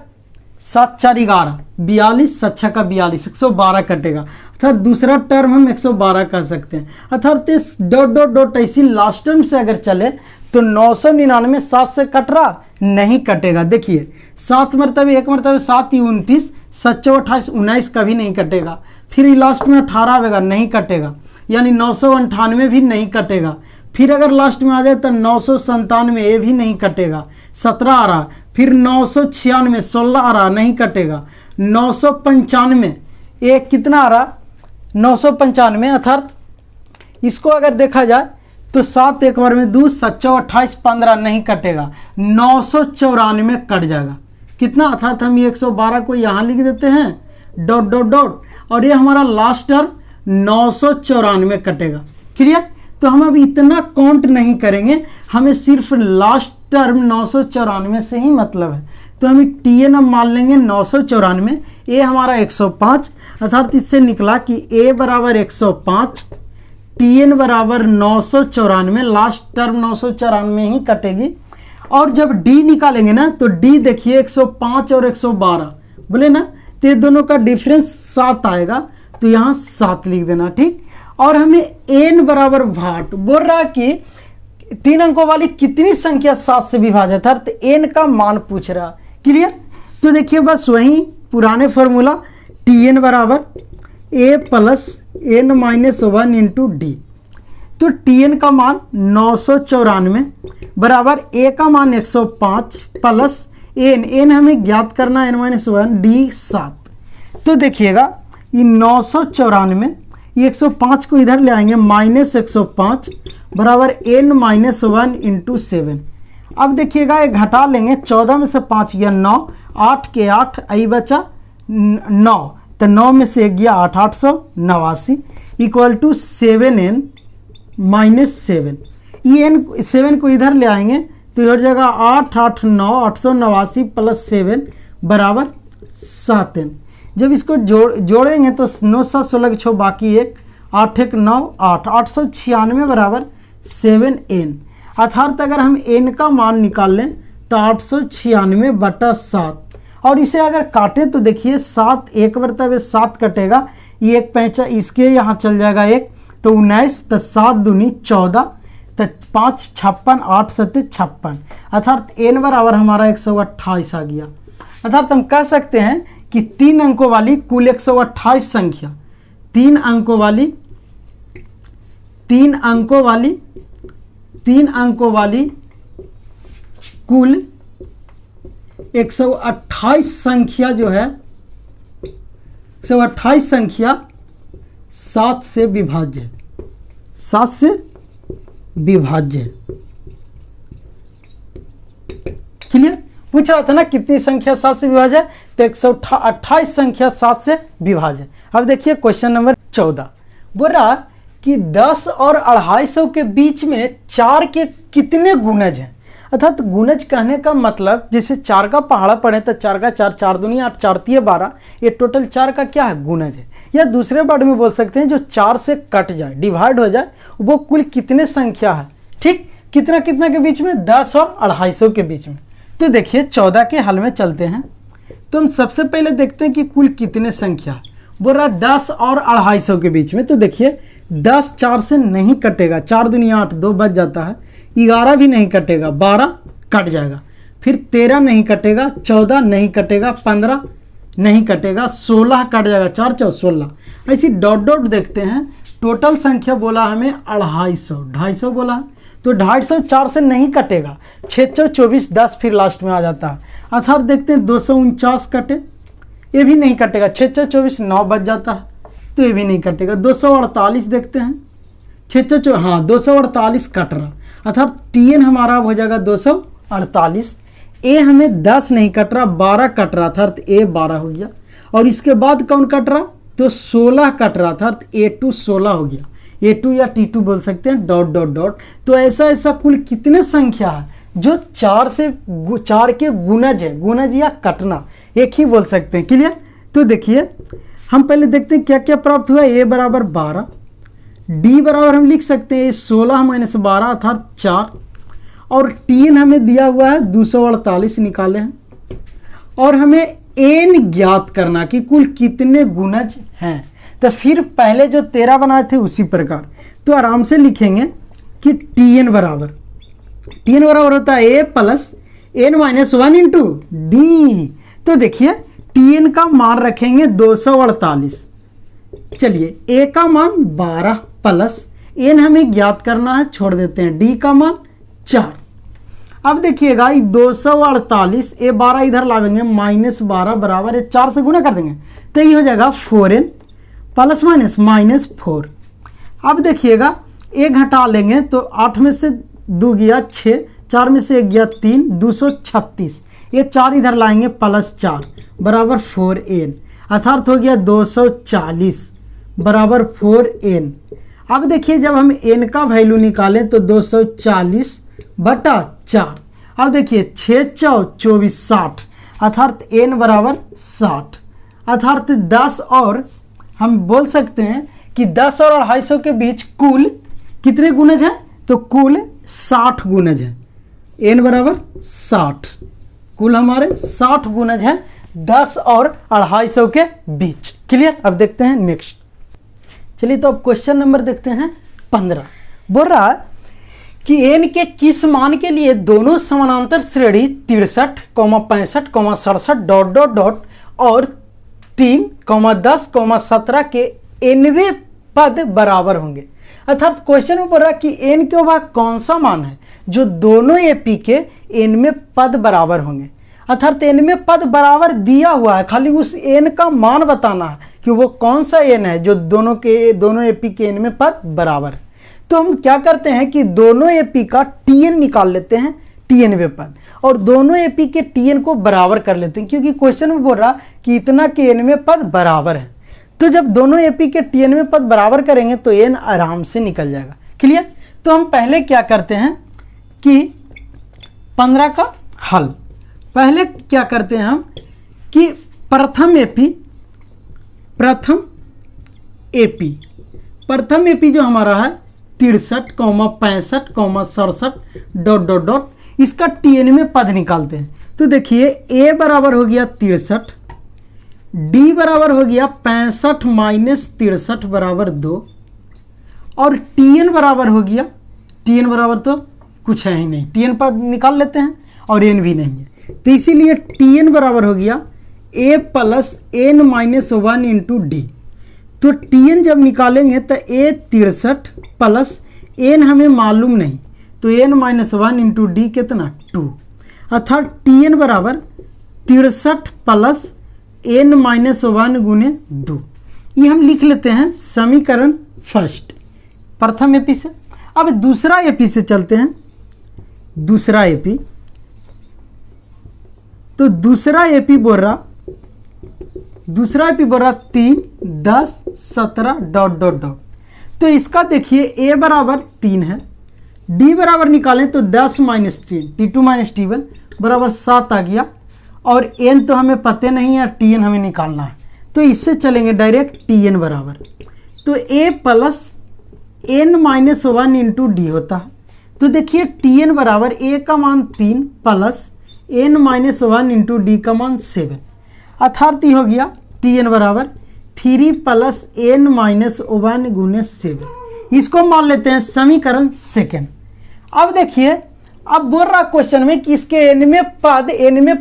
Speaker 1: 7 4 11 42, 7 6 का 42, 112 कटेगा, अर्थात दूसरा टर्म हम 112 कह सकते हैं। अर्थात इस डॉट डॉट डॉट ऐसी लास्ट टर्म से अगर चले तो 999 7 से कट रहा नहीं कटेगा। देखिए 7 मरतबे 1 मरतबे 7 29, 7 4 28 19 कभी नहीं कटेगा। फिर लास्ट में 18 आएगा नहीं कटेगा, यानी 998 भी नहीं कटेगा। फिर अगर लास्ट में आ जाए तो 997 ये भी नहीं कटेगा, 17 आ रहा। फिर 996 16 आ रहा नहीं कटेगा। 995 ये कितना आ रहा 995, अर्थात इसको अगर देखा जाए तो 7 एक बार में 2 7 4 28 15 नहीं कटेगा, 994 कट जाएगा। कितना, अर्थात हम ये 112 को यहाँ लिख देते हैं डॉट डॉट डॉट, और ये हमारा लास्ट टर्म 994 कटेगा। क्लियर। तो हम अब इतना काउंट नहीं करेंगे, हमें सिर्फ लास्ट टर्म 994 से ही मतलब है। तो हम टी एन अब मान लेंगे 994, ए हमारा 105, अर्थात इससे निकला कि ए बराबर 105, टी एन बराबर 994, लास्ट टर्म 994 ही कटेगी। और जब डी निकालेंगे ना तो डी देखिए 105 और 112 बोले ना, तो ये दोनों का डिफरेंस 7 आएगा, तो यहाँ 7 लिख देना। ठीक। और हमें एन बराबर भाट बोल रहा कि 3 अंकों वाली कितनी संख्या 7 से विभाजित है, तो एन का मान पूछ रहा। क्लियर। तो देखिए बस वही पुराने फॉर्मूला, टी एन बराबर A plus N minus 1 into D. तो टी एन का मान 994 बराबर ए का मान 105 प्लस एन हमें ज्ञात करना एन माइनस 1 डी 7। तो देखिएगा ये 994, ये 105 को इधर ले आएंगे, माइनस 105 बराबर एन माइनस 1 इंटू 7। अब देखिएगा ये घटा लेंगे, 14 में से 5 गया 9, 8 के 8 आई बचा 9, तो 9 में से 1 गया 8, 889 इक्वल टू 7n माइनस 7। ये एन 7 को इधर ले आएंगे तो ये हो जाएगा 8 8 9 889 प्लस 7 बराबर 7n। जब इसको जोड़ेंगे तो 9 7 16 के 6 बाकी 1, 8 1 9 8, 896 बराबर 7n। अर्थात अगर हम n का मान निकाल लें तो 896 बटा 7, और इसे अगर काटे तो देखिए 7 एक बराबर 7 कटेगा, ये 1 पैंचा इसके यहाँ चल जाएगा 1, तो 19, तो 7 दूनी 14, तो 5 56, 8 7 56, अर्थात n बराबर हमारा 128 आ गया। अर्थात हम कह सकते हैं कि 3 अंकों वाली कुल 128 संख्या, 3 अंकों वाली कुल 128 संख्या जो है 128 संख्या 7 से विभाज्य है, 7 से विभाज्य है। क्लियर। पूछ रहा था ना कितनी संख्या 7 से विभाज्य है, तो 128 संख्या 7 से विभाज्य है। अब देखिए क्वेश्चन नंबर 14 बोल रहा कि 10 और 250 के बीच में 4 के कितने गुणज हैं। अर्थात गुणज कहने का मतलब जैसे 4 का पहाड़ा पढ़े तो 4 का 4, 4 दूनी 8, 4 तिये 12, ये टोटल 4 का क्या है गुणज है। या दूसरे वर्ड में बोल सकते हैं जो 4 से कट जाए, डिवाइड हो जाए, वो कुल कितने संख्या है। ठीक। कितना कितना के बीच में, 10 और 250 के बीच में। तो देखिए 14 के हल में चलते हैं, तो हम सबसे पहले देखते हैं कि कुल कितने संख्या बोल रहा है 10 और 250 के बीच में। तो देखिए 10 4 से नहीं कटेगा, 4 दूनी 8, 2 बच जाता है, 11 भी नहीं कटेगा, 12 कट जाएगा, फिर 13 नहीं कटेगा, 14 नहीं कटेगा, 15 नहीं कटेगा, 16 कट जाएगा, 4 4 16। ऐसी डॉट डॉट देखते हैं। टोटल संख्या बोला हमें 250 बोला है, तो 250 4 से नहीं कटेगा, 6 4 24 10 फिर लास्ट में आ जाता है। अर्थात देखते हैं 249 कटे, ये भी नहीं कटेगा, 6 4 24 9 बच जाता है, तो ये भी नहीं कटेगा। 248 देखते हैं, 6 4 हाँ 248 कट रहा, अर्थात टी एन हमारा हो जाएगा 248। ए हमें 10 नहीं कट रहा, 12 कट रहा था, अर्थात ए 12 हो गया। और इसके बाद कौन कट रहा, तो 16 कट रहा था, अर्थात ए 2 16 हो गया, ए 2 या टी 2 बोल सकते हैं, डॉट डॉट डॉट। तो ऐसा कुल कितने संख्या है जो 4 के गुणज है, गुणज या कटना एक ही बोल सकते हैं। क्लियर। तो देखिए हम पहले देखते हैं क्या क्या प्राप्त हुआ। a बराबर 12, d बराबर हम लिख सकते हैं 16 माइनस 12 अर्थात 4, और tn हमें दिया हुआ है 248 निकाले हैं, और हमें n ज्ञात करना कि कुल कितने गुणज हैं। तो फिर पहले जो 13 बनाए थे उसी प्रकार तो आराम से लिखेंगे कि tn बराबर होता है a plus n minus 1 into D. तो देखिए tn का मान रखेंगे 248, चलिए a का मान 12 प्लस n हमें ज्ञात करना है, छोड़ देते हैं, d का मान 4। अब देखिएगा 248, ये 12 इधर लावेंगे, माइनस 12 बराबर है 4 से गुना कर देंगे तो ये हो जाएगा 4n प्लस माइनस माइनस 4। अब देखिएगा एक घटा लेंगे तो 8 में से 2 गया 6, 4 में से 1 गया 3, 236, ये 4 इधर लाएंगे प्लस 4 बराबर 4n, अर्थात हो गया 240 बराबर 4n। अब देखिए जब हम n का वैल्यू निकालें तो 240 बटा 4, अब देखिए 6 चौ 24 60, अर्थात n बराबर 60, अर्थात 10 और हम बोल सकते हैं कि 10 और 250 के बीच कुल कितने गुणज हैं, तो कुल 60 गुणज हैं। n बराबर 60, कुल हमारे 60 गुणज हैं 10 और 250 के बीच। क्लियर। अब देखते हैं नेक्स्ट। चलिए तो अब क्वेश्चन नंबर देखते हैं 15। बोल रहा है कि n के किस मान के लिए दोनों समानांतर श्रेणी 63, 65, 67 डॉट डॉट डॉट और 3, 10, 17 के nवें पद बराबर होंगे। अर्थात क्वेश्चन में बोल रहा है कि n के वह कौन सा मान है जो दोनों एपी के nवें पद बराबर होंगे। अर्थात nवें पद बराबर दिया हुआ है, खाली उस n का मान बताना है कि वो कौन सा n है जो दोनों एपी के nवें पद बराबर है। तो हम क्या करते हैं कि दोनों एपी का tn निकाल लेते हैं, tnवें पद, और दोनों एपी के tn को बराबर कर लेते हैं, क्योंकि क्वेश्चन में बोल रहा कि इतना के nवें पद बराबर है। तो जब दोनों एपी के tnवें पद बराबर करेंगे तो n आराम से निकल जाएगा। क्लियर। तो हम पहले क्या करते हैं कि 15 का हल, पहले क्या करते हैं हम कि प्रथम एपी जो हमारा है 63, 65, 67 डॉट डॉट डॉट, इसका tnवें पद निकालते हैं। तो देखिए a बराबर हो गया 63, d बराबर हो गया 65 माइनस 63 बराबर 2, और tn बराबर हो गया, tn बराबर तो कुछ है ही नहीं, tn पद निकाल लेते हैं और n भी नहीं है, तो इसीलिए tn बराबर हो गया a plus n minus 1 into D. तो tn जब निकालेंगे तो a 63 प्लस n हमें मालूम नहीं, तो n माइनस 1 इंटू डी कितना 2, अर्थात tn बराबर 63 प्लस n माइनस 1 गुने 2। ये हम लिख लेते हैं समीकरण फर्स्ट, प्रथम एपी से। अब दूसरा एपी से चलते हैं, दूसरा एपी। तो दूसरा एपी बोल रहा 3, 10, 17 डॉट डॉट डॉट। तो इसका देखिए a बराबर 3 है, d बराबर निकालें तो 10 माइनस 3, t2 माइनस t1 बराबर 7 आ गया, और n तो हमें पते नहीं है, tn हमें निकालना है, तो इससे चलेंगे डायरेक्ट tn बराबर, तो a plus n minus 1 into D होता है। तो देखिए tn बराबर a का मान 3 plus n minus 1 into D का मान 7, अर्थात हो गया tn बराबर 3 प्लस n माइनस 1 गुने 7। इसको मान लेते हैं समीकरण सेकेंड। अब देखिए अब बोल रहा क्वेश्चन में कि इसके nवें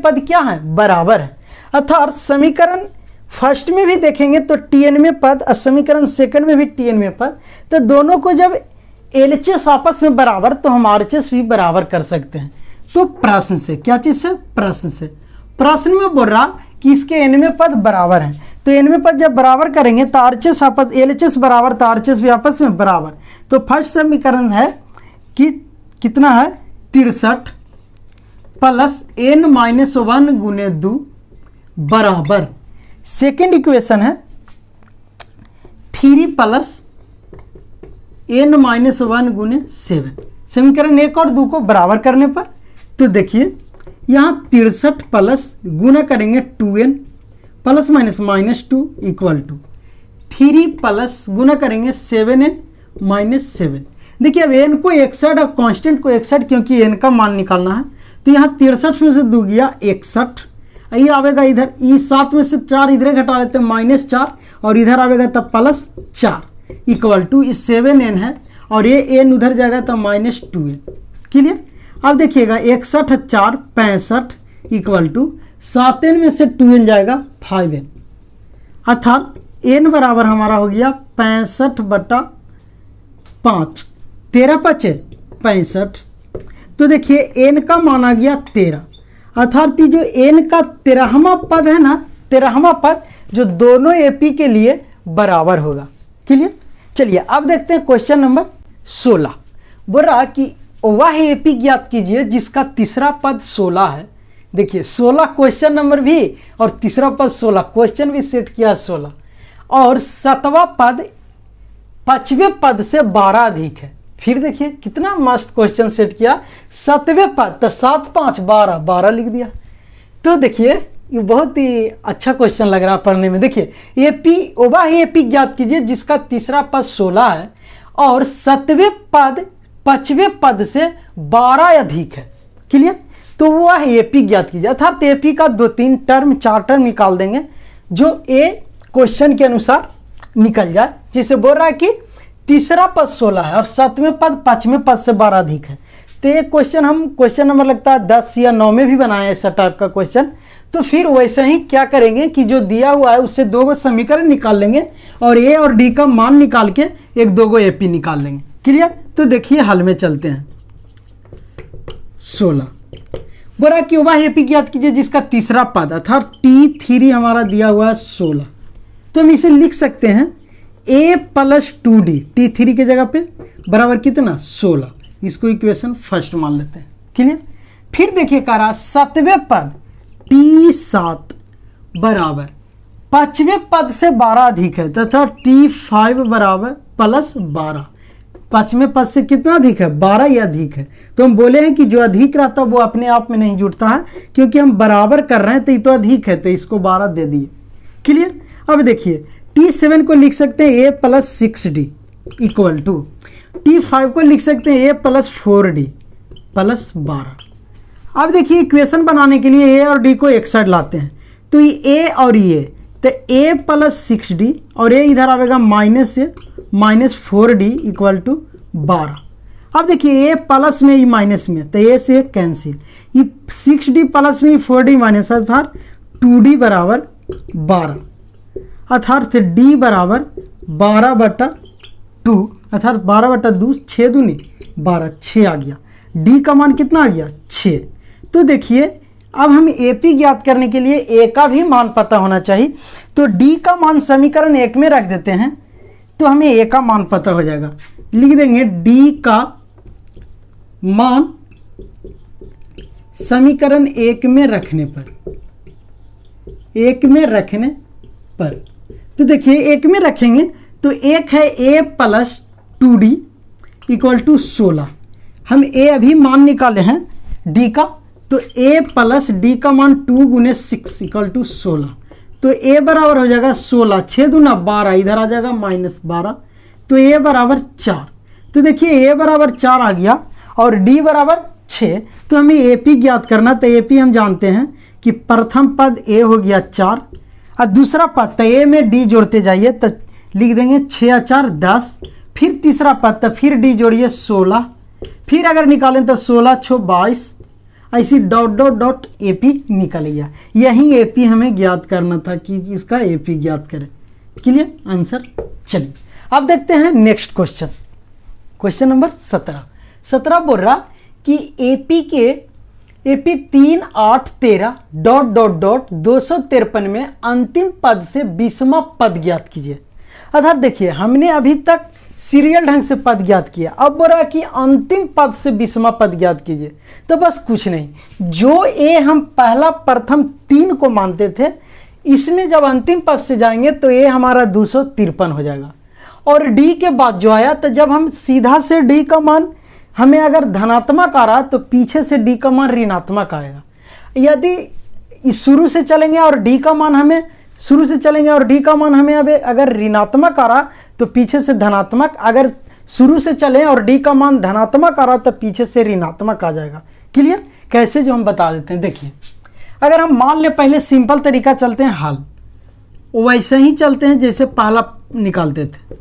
Speaker 1: पद क्या है, बराबर है। अर्थात समीकरण फर्स्ट में भी देखेंगे तो tnवें पद और समीकरण सेकंड में भी tnवें पद, तो दोनों को जब LHS आपस में बराबर तो हम RHS भी बराबर कर सकते हैं। तो प्रश्न से, क्या चीज से, प्रश्न से, प्रश्न में बोल रहा कि इसके nवें पद बराबर हैं, तो nवें पद जब बराबर करेंगे तो RHS आपस, LHS बराबर तो RHS भी आपस में बराबर। तो फर्स्ट समीकरण है कि कितना है 63 प्लस n माइनस 1 गुने 2 बराबर, सेकेंड इक्वेशन है 3 प्लस n माइनस 1 गुने 7। समीकरण 1 और 2 को बराबर करने पर तो देखिए यहाँ 63 प्लस गुना करेंगे 2n plus minus -2 equal to 3 plus गुना करेंगे 7n -7। देखिए अब n को 61 और कांस्टेंट को 61, क्योंकि n का मान निकालना है, तो यहाँ 63 में से 2 गया 61, ये आवेगा इधर, ये 7 में से 4 इधर घटा लेते हैं -4, और इधर आवेगा तब +4 इक्वल टू इस 7n है, और ये n उधर जाएगा तो -2n। क्लियर। अब देखिएगा 61 4 65 इक्वल टू 7n में से 2n जाएगा 5n, अर्थात n बराबर हमारा हो गया 65/5, 13 5 65। तो देखिए n का मान आ गया 13, अर्थात जो n का 13वां पद है ना, 13वां पद जो दोनों एपी के लिए बराबर होगा। क्लियर। चलिए अब देखते हैं क्वेश्चन नंबर 16। बोल रहा कि वह एपी ज्ञात कीजिए जिसका तीसरा पद 16 है। देखिए 16 क्वेश्चन नंबर भी और तीसरा पद 16, क्वेश्चन भी सेट किया 16, और 7वां पद 5वें पद से 12 अधिक है। फिर देखिए कितना मस्त क्वेश्चन सेट किया, 7वें पद तो 7 5 12, 12 लिख दिया। तो देखिए ये बहुत ही अच्छा क्वेश्चन लग रहा पढ़ने में। देखिए एपी वह एपी ज्ञात कीजिए जिसका तीसरा पद 16 है और 7वें पद 5वें पद से 12 अधिक है। क्लियर। तो वह एपी ज्ञात कीजिए, अर्थात एपी का 2-3 टर्म 4 टर्म निकाल देंगे जो ए क्वेश्चन के अनुसार निकल जाए। जैसे बोल रहा है कि तीसरा पद 16 है और 7वें पद 5वें पद से 12 अधिक है। तो ये क्वेश्चन हम क्वेश्चन नंबर लगता है 10 या 9 में भी बनाए ऐसा टाइप का क्वेश्चन। तो फिर वैसे ही क्या करेंगे कि जो दिया हुआ है उससे 2 समीकरण निकाल लेंगे और ए और डी का मान निकाल के 1-2 एपी निकाल लेंगे। क्लियर। तो देखिए हल में चलते हैं। 16 बोला कि वह एपी ज्ञात कीजिए जिसका तीसरा पद अर्थात T3 हमारा दिया हुआ है 16। तो हम इसे लिख सकते हैं a + 2d, T3 के जगह पे बराबर कितना 16। इसको इक्वेशन फर्स्ट मान लेते हैं। क्लियर। फिर देखिए कह रहा 7वें पद T7 बराबर 5वें पद से 12 अधिक है तथा T5 बराबर +12। 5वें पद से कितना अधिक है 12 ही अधिक है। तो हम बोले हैं कि जो अधिक रहता है वो अपने आप में नहीं जुड़ता है, क्योंकि हम बराबर कर रहे हैं तो ये तो अधिक है, तो इसको 12 दे दिए। क्लियर। अब देखिए T7 को लिख सकते हैं a + 6d equal to T5 को लिख सकते हैं a + 4d + 12। अब देखिए इक्वेशन बनाने के लिए a और d को एक साइड लाते हैं, तो ये a और ये तो a + 6d और a इधर आएगा -4d इक्वल टू 12। अब देखिए a प्लस में ये माइनस में, तो a से कैंसिल, ये 6d प्लस में 4d माइनस, अर्थात 2d बराबर 12, अर्थात d बराबर 12/2, अर्थात 12/2, 6 दूनी 12, 6 आ गया। d का मान कितना आ गया 6। तो देखिए अब हम AP ज्ञात करने के लिए A का भी मान पता होना चाहिए, तो D का मान समीकरण 1 में रख देते हैं तो हमें A का मान पता हो जाएगा। लिख देंगे D का मान समीकरण 1 में रखने पर, तो देखिए 1 में रखेंगे तो एक है a + 2d इक्वल टू 16। हम a अभी मान निकाले हैं d का, तो a + d का मान 2 × 6 इक्वल टू 16। तो a बराबर हो जाएगा 16, 6 दूना 12, इधर आ जाएगा -12, तो a बराबर 4। तो देखिए a बराबर 4 आ गया और d बराबर 6। तो हमें AP ज्ञात करना, तो AP हम जानते हैं कि प्रथम पद a हो गया 4 और दूसरा पद, तो a में d जोड़ते जाइए तो लिख देंगे 6 और 4 10, फिर तीसरा पद तो फिर d जोड़िए 16, फिर अगर निकालें तो 16 6 22, ऐसी ... AP निकल गया। यही AP हमें ज्ञात करना था कि इसका AP ज्ञात करें। Clear answer. चलिए अब देखते हैं नेक्स्ट क्वेश्चन, क्वेश्चन नंबर 17 बोल रहा कि AP 3 8 13 ... 253 में अंतिम पद से 20वां पद ज्ञात कीजिए। अर्थात देखिए हमने अभी तक सीरियल ढंग से पद ज्ञात किया, अब बोल रहा कि अंतिम पद से 20वां पद ज्ञात कीजिए। तो बस कुछ नहीं, जो ए हम पहला प्रथम 3 को मानते थे, इसमें जब अंतिम पद से जाएंगे तो ए हमारा 253 हो जाएगा। और डी के बाद जो आया, तो जब हम सीधा से डी का मान हमें अगर धनात्मक आ रहा तो पीछे से डी का मान ऋणात्मक आएगा। यदि शुरू से चलेंगे और डी का मान हमें शुरू से चलेंगे और डी का मान हमें अब अगर ऋणात्मक आ रहा तो पीछे से धनात्मक, अगर शुरू से चले और डी का मान धनात्मक आ रहा तो पीछे से ऋणात्मक आ जाएगा। क्लियर? कैसे जो हम बता देते हैं। देखिए अगर हम मान ले, पहले सिंपल तरीका चलते हैं हल, वैसे ही चलते हैं जैसे पहला निकालते थे,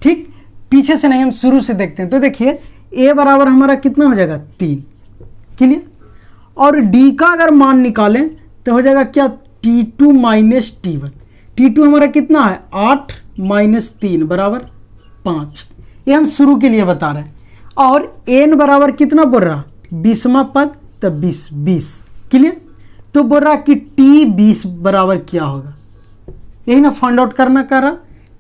Speaker 1: ठीक, पीछे से नहीं, हम शुरू से देखते हैं। तो देखिए ए बराबर हमारा कितना हो जाएगा 3। क्लियर? और डी का अगर मान निकालें तो हो जाएगा क्या T2 माइनस T1। T2 हमारा कितना है 8 माइनस 3 बराबर 5। ये हम शुरू के लिए बता रहे हैं। और n बराबर कितना बोल रहा 20वां पद, तो 20। क्लियर? तो बोल रहा कि T20 बराबर क्या होगा, यही ना फाइंड आउट करना कह रहा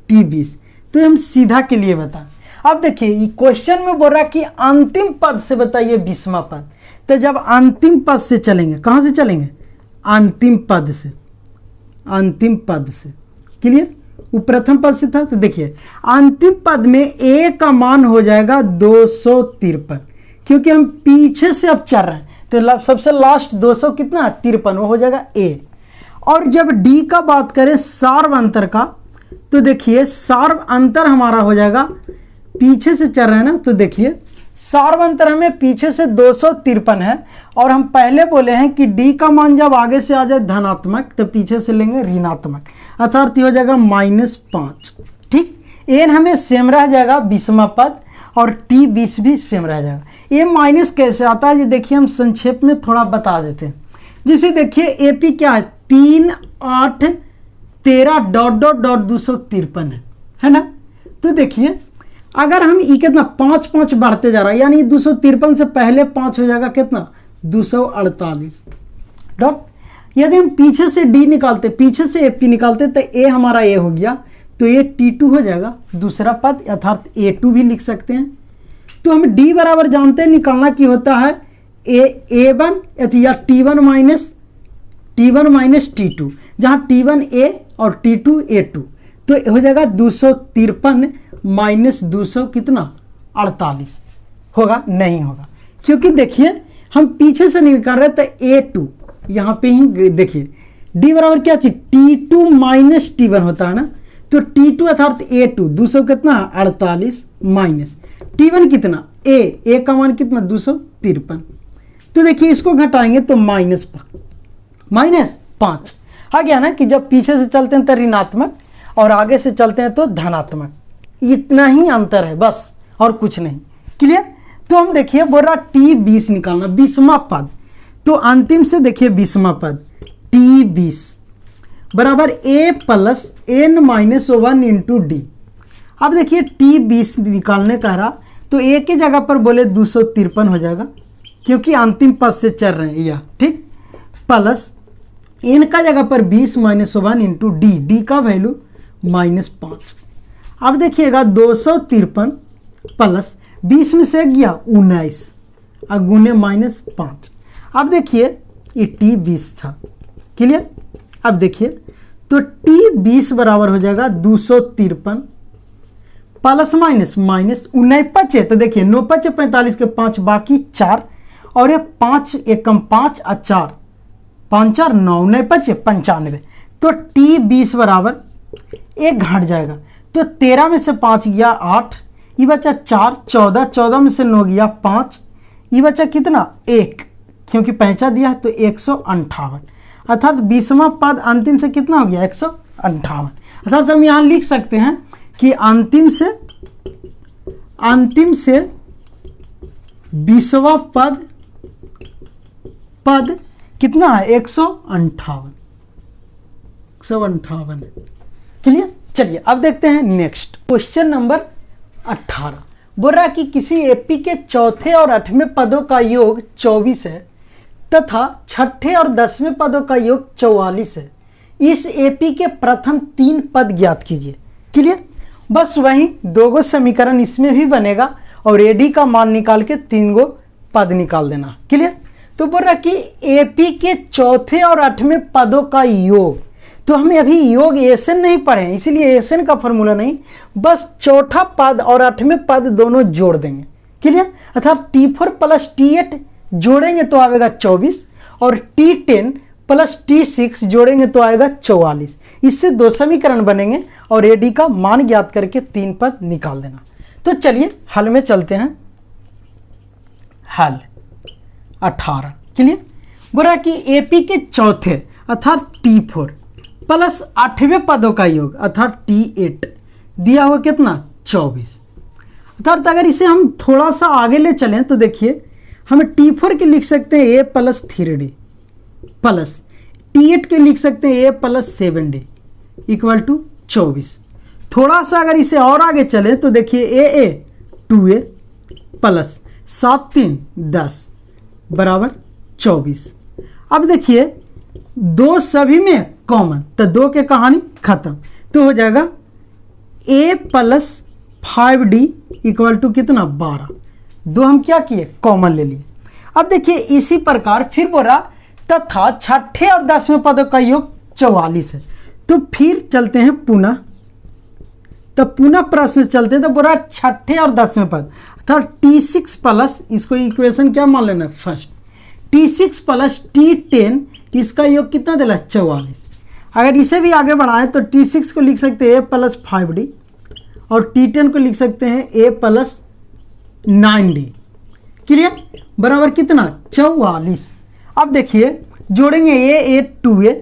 Speaker 1: T20। तो हम सीधा के लिए बता। अब देखिए क्वेश्चन में बोल रहा कि अंतिम पद से बताइए 20वां पद। तो जब अंतिम पद से चलेंगे, कहाँ से चलेंगे, अंतिम पद से, अंतिम पद से। क्लियर? वो प्रथम पद से था, तो देखिए अंतिम पद में ए का मान हो जाएगा 253, क्योंकि हम पीछे से अब चल रहे हैं तो सबसे लास्ट 200 कितना 53, वो हो जाएगा ए। और जब डी का बात करें सार्व अंतर का, तो देखिए सार्व अंतर हमारा हो जाएगा, पीछे से चल रहे हैं ना, तो देखिए सार्व अंतर हमें पीछे से 253 है, और हम पहले बोले हैं कि डी का मान जब आगे से आ जाए धनात्मक तो पीछे से लेंगे ऋणात्मक, अर्थात हो जाएगा -5। ठीक, एन हमें सेम रह जाएगा 20वां पद, और T20 भी सेम रह जाएगा। ये माइनस कैसे आता है ये देखिए हम संक्षेप में थोड़ा बता देते हैं। जैसे देखिए AP क्या है 3 8 13 डॉट डॉट डॉट 253 है ना। तो देखिए अगर हम ई कितना 5 5 बढ़ते जा रहा है, यानी 253 से पहले 5 हो जाएगा कितना 248 डॉट। यदि हम पीछे से डी निकालते, पीछे से AP निकालते तो ए हमारा ए हो गया, तो ये T2 हो जाएगा दूसरा पद, अर्थात A2 भी लिख सकते हैं। तो हम D बराबर जानते हैं निकालना की होता है A1 या T1 माइनस T2, जहाँ T1 A और T2 A2, तो हो जाएगा 253 माइनस 200 कितना 48 होगा, नहीं होगा, क्योंकि देखिए हम पीछे से निकाल रहे तो A2 यहाँ पे ही देखिए D बराबर क्या चीज T2 माइनस T1 होता है ना, तो T2 अर्थात A2 200 कितना 48 माइनस T1 कितना A का मान कितना 253। तो देखिए इसको घटाएंगे तो -5 आ गया ना, कि जब पीछे से चलते हैं तो ऋणात्मक और आगे से चलते हैं तो धनात्मक, इतना ही अंतर है बस और कुछ नहीं। क्लियर? तो हम देखिए बोल रहा T20 निकालना 20वां पद, तो अंतिम से देखिए 20वां पद T20 बराबर A plus n minus 1 into D. अब देखिए T20 निकालने कह रहा, तो A की जगह पर बोले 253 हो जाएगा, क्योंकि अंतिम पद से चल रहे हैं यह, ठीक, प्लस n का जगह पर 20 माइनस 1 इंटू डी, डी का वैल्यू -5। अब देखिएगा 253 प्लस 20 में से गया 19 और गुने -5। अब देखिए ये T20 था। क्लियर? अब देखिए तो T20 बराबर हो जाएगा 253 प्लस माइनस 19 है, तो देखिए 9 5 45 के 5 बाकी 4, और ये 5 एकम 5 और 4 5 4 9 9 5 95। तो T20 बराबर एक घट जाएगा, तो 13 में से 5 गया 8, ये बचा 4, 14 में से 9 गया 5, ये बचा कितना 1, क्योंकि पैंचा दिया है तो 158, अर्थात 20वां पद अंतिम से कितना हो गया 158। अर्थात हम यहाँ लिख सकते हैं कि अंतिम से 20वां पद कितना है 158। क्लियर? चलिए अब देखते हैं नेक्स्ट क्वेश्चन नंबर 18। बोल रहा कि किसी एपी के चौथे और 8वें पदों का योग 24 है तथा छठे और 10वें पदों का योग 44 है। इस एपी के प्रथम 3 पद ज्ञात कीजिए। क्लियर? बस वही 2 गो समीकरण इसमें भी बनेगा और एडी का मान निकाल के 3 गो पद निकाल देना। क्लियर? तो बोल रहा कि एपी के चौथे और 8वें पदों का योग, तो हमें अभी योग एसएन नहीं पढ़े, इसीलिए एसएन का फॉर्मूला नहीं, बस चौथा पद और 8वें पद दोनों जोड़ देंगे। क्लियर? अर्थात T4 प्लस T8 जोड़ेंगे तो आएगा 24 और T10 प्लस T6 जोड़ेंगे तो आएगा 44। इससे दो समीकरण बनेंगे और AD का मान ज्ञात करके 3 पद निकाल देना। तो चलिए हल में चलते हैं। हल 18 क्लियर। बोला कि AP के चौथे अर्थात T4 प्लस 8वें पदों का योग अर्थात T8 दिया हुआ कितना 24। अर्थात अगर इसे हम थोड़ा सा आगे ले चलें तो देखिए हमें T4 के लिख सकते हैं A plus 3D plus T8 के लिख सकते हैं A plus 7D equal to 24। थोड़ा सा अगर इसे और आगे चलें तो देखिए AA 2A प्लस 7 3 10 बराबर 24। अब देखिए दो सभी में कॉमन तो दो के कहानी खत्म। तो हो जाएगा A plus 5D equal to कितना 12। दो हम क्या किए कॉमन ले लिए। अब देखिए इसी प्रकार फिर बोला तथा छठे और 10वें पदों का योग 44 है। तो फिर चलते हैं पुनः, तो पुनः प्रश्न चलते हैं। तो बोला छठे और 10वें पद अर्थात T6 प्लस, इसको इक्वेशन क्या मान लेना फर्स्ट, T6 प्लस T10 इसका योग कितना दिला 44। अगर इसे भी आगे बढ़ाएं तो T6 को लिख सकते हैं A प्लस 5D और T10 को लिख सकते हैं A प्लस 9D क्लियर बराबर कितना 44। अब देखिए जोड़ेंगे A 2A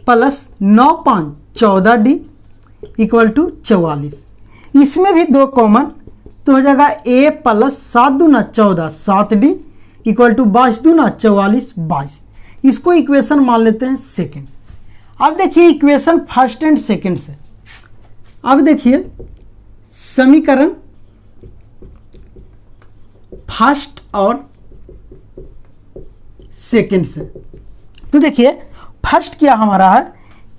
Speaker 1: plus 9 5 14D equal to 44। इसमें भी दो कॉमन तो हो जाएगा A प्लस 7 दूना 14 7D इक्वल टू 22 दूना 44 22। इसको इक्वेशन मान लेते हैं सेकेंड। अब देखिए इक्वेशन फर्स्ट एंड सेकेंड से, अब देखिए समीकरण फर्स्ट और सेकेंड से। तो देखिए फर्स्ट क्या हमारा है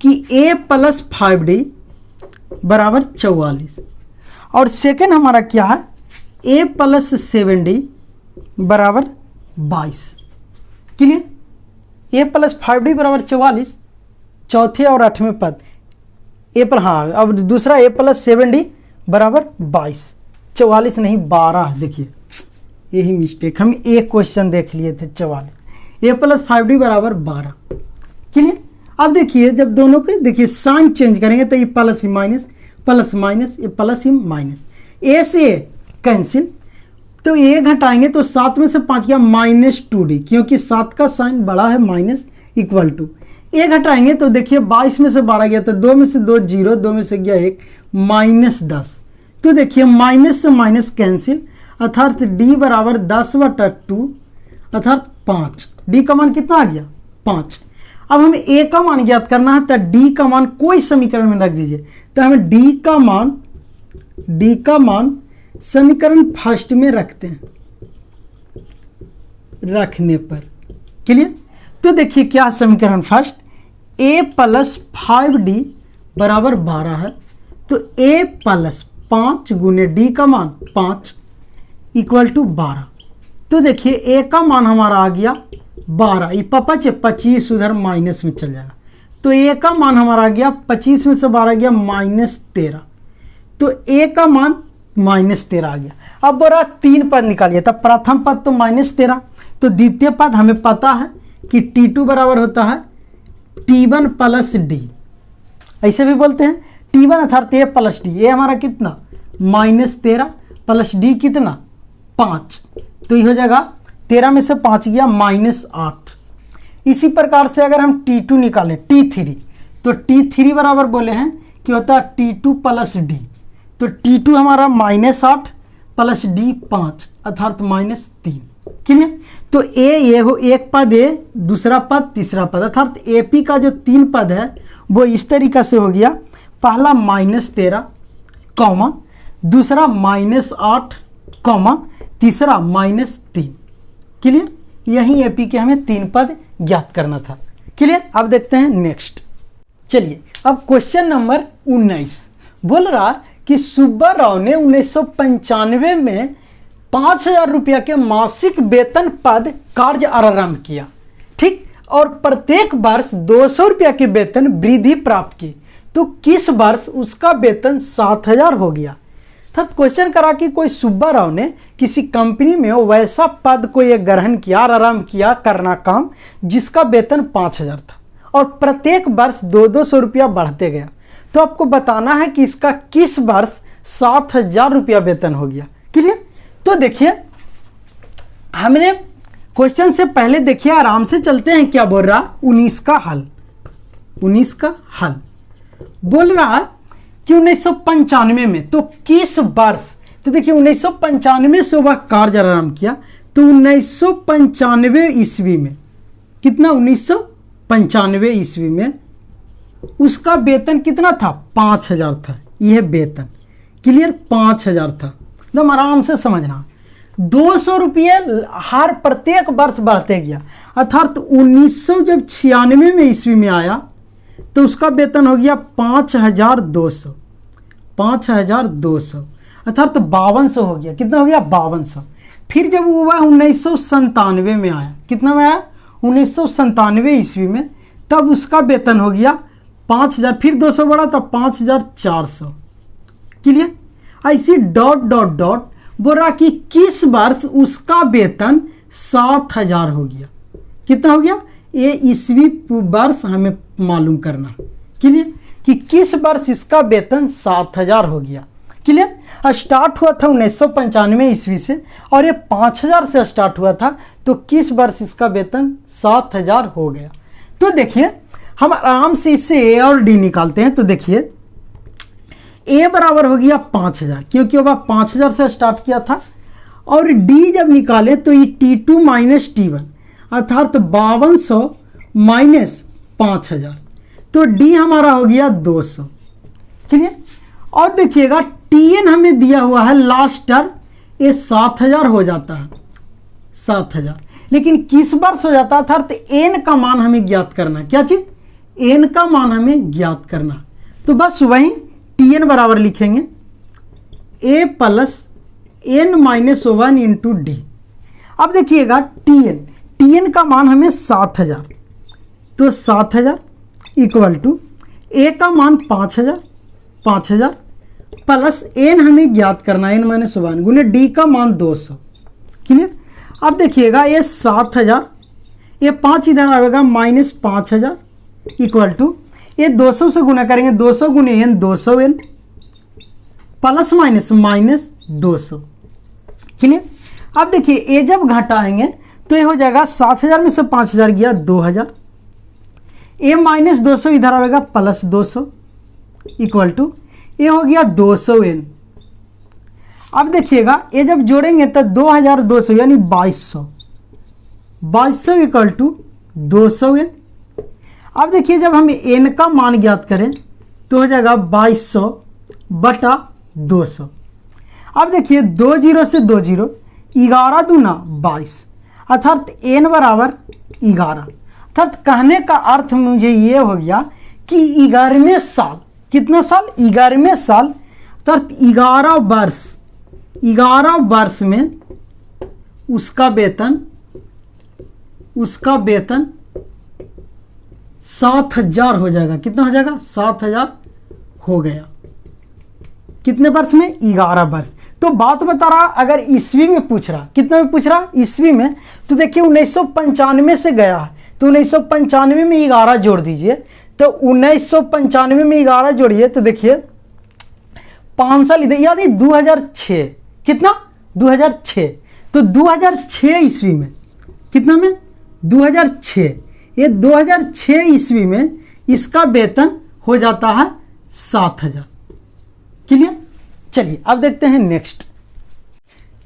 Speaker 1: कि A प्लस 5D बराबर 44 और सेकेंड हमारा क्या है A प्लस 7D बराबर 22 क्लियर। A प्लस 5D बराबर 44 चौथे और 8वें पद A पर, हाँ अब दूसरा A प्लस 7D बराबर 22 44 नहीं 12। देखिए यही मिस्टेक, हम एक क्वेश्चन देख लिए थे 44। A प्लस 5D बराबर 12 क्लियर। अब देखिए जब दोनों के देखिए साइन चेंज करेंगे तो ये प्लस ही माइनस प्लस माइनस, ये प्लस ही माइनस, A से A कैंसिल तो A घटाएंगे तो 7 में से 5 गया -2D क्योंकि 7 का साइन बड़ा है माइनस इक्वल टू A घटाएंगे तो देखिए 22 में से 12 गया तो 2 में से 2 0 2 में से गया 1 -10। तो देखिए माइनस से माइनस कैंसिल अर्थात D बराबर 10/2 अर्थात 5। D का मान कितना आ गया 5। अब हमें A का मान ज्ञात करना है तो D का मान कोई समीकरण में रख दीजिए। तो हमें D का मान समीकरण फर्स्ट में रखते हैं, रखने पर क्लियर। तो देखिए क्या समीकरण फर्स्ट A प्लस 5D बराबर 12 है तो A प्लस 5 गुने D का मान 5 इक्वल टू 12। तो देखिए A का मान हमारा आ गया 12, ये 25 उधर माइनस में चल जाएगा तो A का मान हमारा आ गया 25 में से 12 गया -13। तो A का मान -13 आ गया। अब बोला 3 पद निकालिए, तब प्रथम पद तो -13 तो द्वितीय पद हमें पता है कि T2 बराबर होता है T1 प्लस D, ऐसे भी बोलते हैं T1 अर्थात A प्लस D। A हमारा कितना -13 प्लस D कितना 5 तो ये हो जाएगा 13 में से 5 गया -8। इसी प्रकार से अगर हम T2 निकालें T3 तो T3 बराबर बोले हैं कि होता है T2 प्लस D तो T2 हमारा -8 प्लस D 5 अर्थात -3 क्लियर। तो ये हो एक पद A दूसरा पद तीसरा पद अर्थात AP का जो 3 पद है वो इस तरीक़ा से हो गया, पहला -13 कॉमा दूसरा -8 कॉमा तीसरा -3 क्लियर। यही AP के हमें 3 पद ज्ञात करना था क्लियर। अब देखते हैं नेक्स्ट। चलिए अब क्वेश्चन नंबर 19 बोल रहा कि सुब्बा राव ने 1995 में 5,000 रुपया के मासिक वेतन पद कार्य आरंभ किया ठीक, और प्रत्येक वर्ष 200 रुपया के वेतन वृद्धि प्राप्त की तो किस वर्ष उसका वेतन 7,000 हो गया। था क्वेश्चन करा कि कोई सुब्बा राव ने किसी कंपनी में वैसा पद को ये ग्रहण किया और आरंभ किया करना काम जिसका वेतन 5,000 था और प्रत्येक वर्ष 200 रुपया बढ़ते गया। तो आपको बताना है कि इसका किस वर्ष 7,000 रुपया वेतन हो गया। क्लियर? तो देखिए हमने क्वेश्चन से पहले देखिए, आराम से चलते हैं। क्या बोल रहा? 19 का हल। 19 का हल बोल रहा है कि 1995 में, तो किस वर्ष? तो देखिए 1995 से वह कार्य आरंभ किया, तो 1995 ईस्वी में कितना? 1995 ईस्वी में उसका वेतन कितना था? 5,000 था। यह वेतन क्लियर 5,000 था। एकदम आराम से समझना। 200 रुपये हर प्रत्येक वर्ष बढ़ते गया, अर्थात 1996 में ईस्वी में आया तो उसका वेतन हो गया 5,200। 5,200 अर्थात 5200 हो गया। कितना हो गया? 5200। फिर जब हुआ 1997 में आया, कितना में आया? 1997 ईस्वी में, तब उसका वेतन हो गया 5,000। फिर 200 बढ़ा तो 5,400। क्लियर? ऐसी डॉट डॉट डॉट बोल रहा कि किस वर्ष उसका वेतन 7,000 हो गया। कितना हो गया? ये ईस्वी वर्ष हमें मालूम करना। क्लियर? कि किस वर्ष इसका वेतन 7,000 हो गया। क्लियर? स्टार्ट हुआ था 1995 ईस्वी से और ये 5,000 से स्टार्ट हुआ था, तो किस वर्ष इसका वेतन 7,000 हो गया। तो देखिए हम आराम से इससे ए और डी निकालते हैं। तो देखिए ए बराबर हो गया 5,000, क्योंकि वह 5,000 से स्टार्ट किया था, और डी जब निकाले तो ये T2 माइनस T1 अर्थात 5200 माइनस 5,000, तो डी हमारा हो गया 200। क्लियर? और देखिएगा Tn हमें दिया हुआ है लास्ट टर्म, ये 7,000 हो जाता है। 7,000 लेकिन किस वर्ष हो जाता है? अर्थात एन का मान हमें ज्ञात करना। क्या चीज? एन का मान हमें ज्ञात करना। तो बस वही Tn बराबर लिखेंगे a plus n minus 1 into D. अब देखिएगा Tn का मान हमें 7,000, तो 7,000 इक्वल टू a का मान 5,000 प्लस n हमें ज्ञात करना, n माइनस 1 गुने डी का मान 200। क्लियर? अब देखिएगा ये 7,000, ये 5 इधर आएगा माइनस 5,000 इक्वल टू ये 200 से गुना करेंगे, 200 गुने n 200 n plus minus minus 200। Clear? अब देखिए ये जब घटाएंगे तो ये हो जाएगा 7,000 में से 5,000 गया 2,000, ए माइनस 200 इधर आएगा प्लस 200 इक्वल टू ये हो गया 200 n। अब देखिएगा ये जब जोड़ेंगे तो 2,200 यानी 2200 इक्वल टू 200 n। अब देखिए जब हम n का मान ज्ञात करें तो हो जाएगा 2200 बटा 200। अब देखिए 2 0 से 2 0, 11 दूना 22 अर्थात n बराबर 11। अर्थात कहने का अर्थ मुझे ये हो गया कि 11वें साल, कितना साल? 11वें साल अर्थात 11 वर्ष में उसका वेतन 7,000 हो जाएगा। कितना हो जाएगा? 7,000 हो गया। कितने वर्ष में? 11 वर्ष। तो बात बता रहा, अगर ईस्वी में पूछ रहा, कितने में पूछ रहा? ईस्वी में। तो देखिए 1995 से गया है, तो 1995 में 11 जोड़ दीजिए, तो 1995 में 11 जोड़िए तो देखिए 5 साल इधर, यानी 2006। कितना? 2006। तो 2006 ईस्वी में, कितना में? 2006। ये 2006 ईस्वी में इसका वेतन हो जाता है 7,000। क्लियर? चलिए अब देखते हैं नेक्स्ट।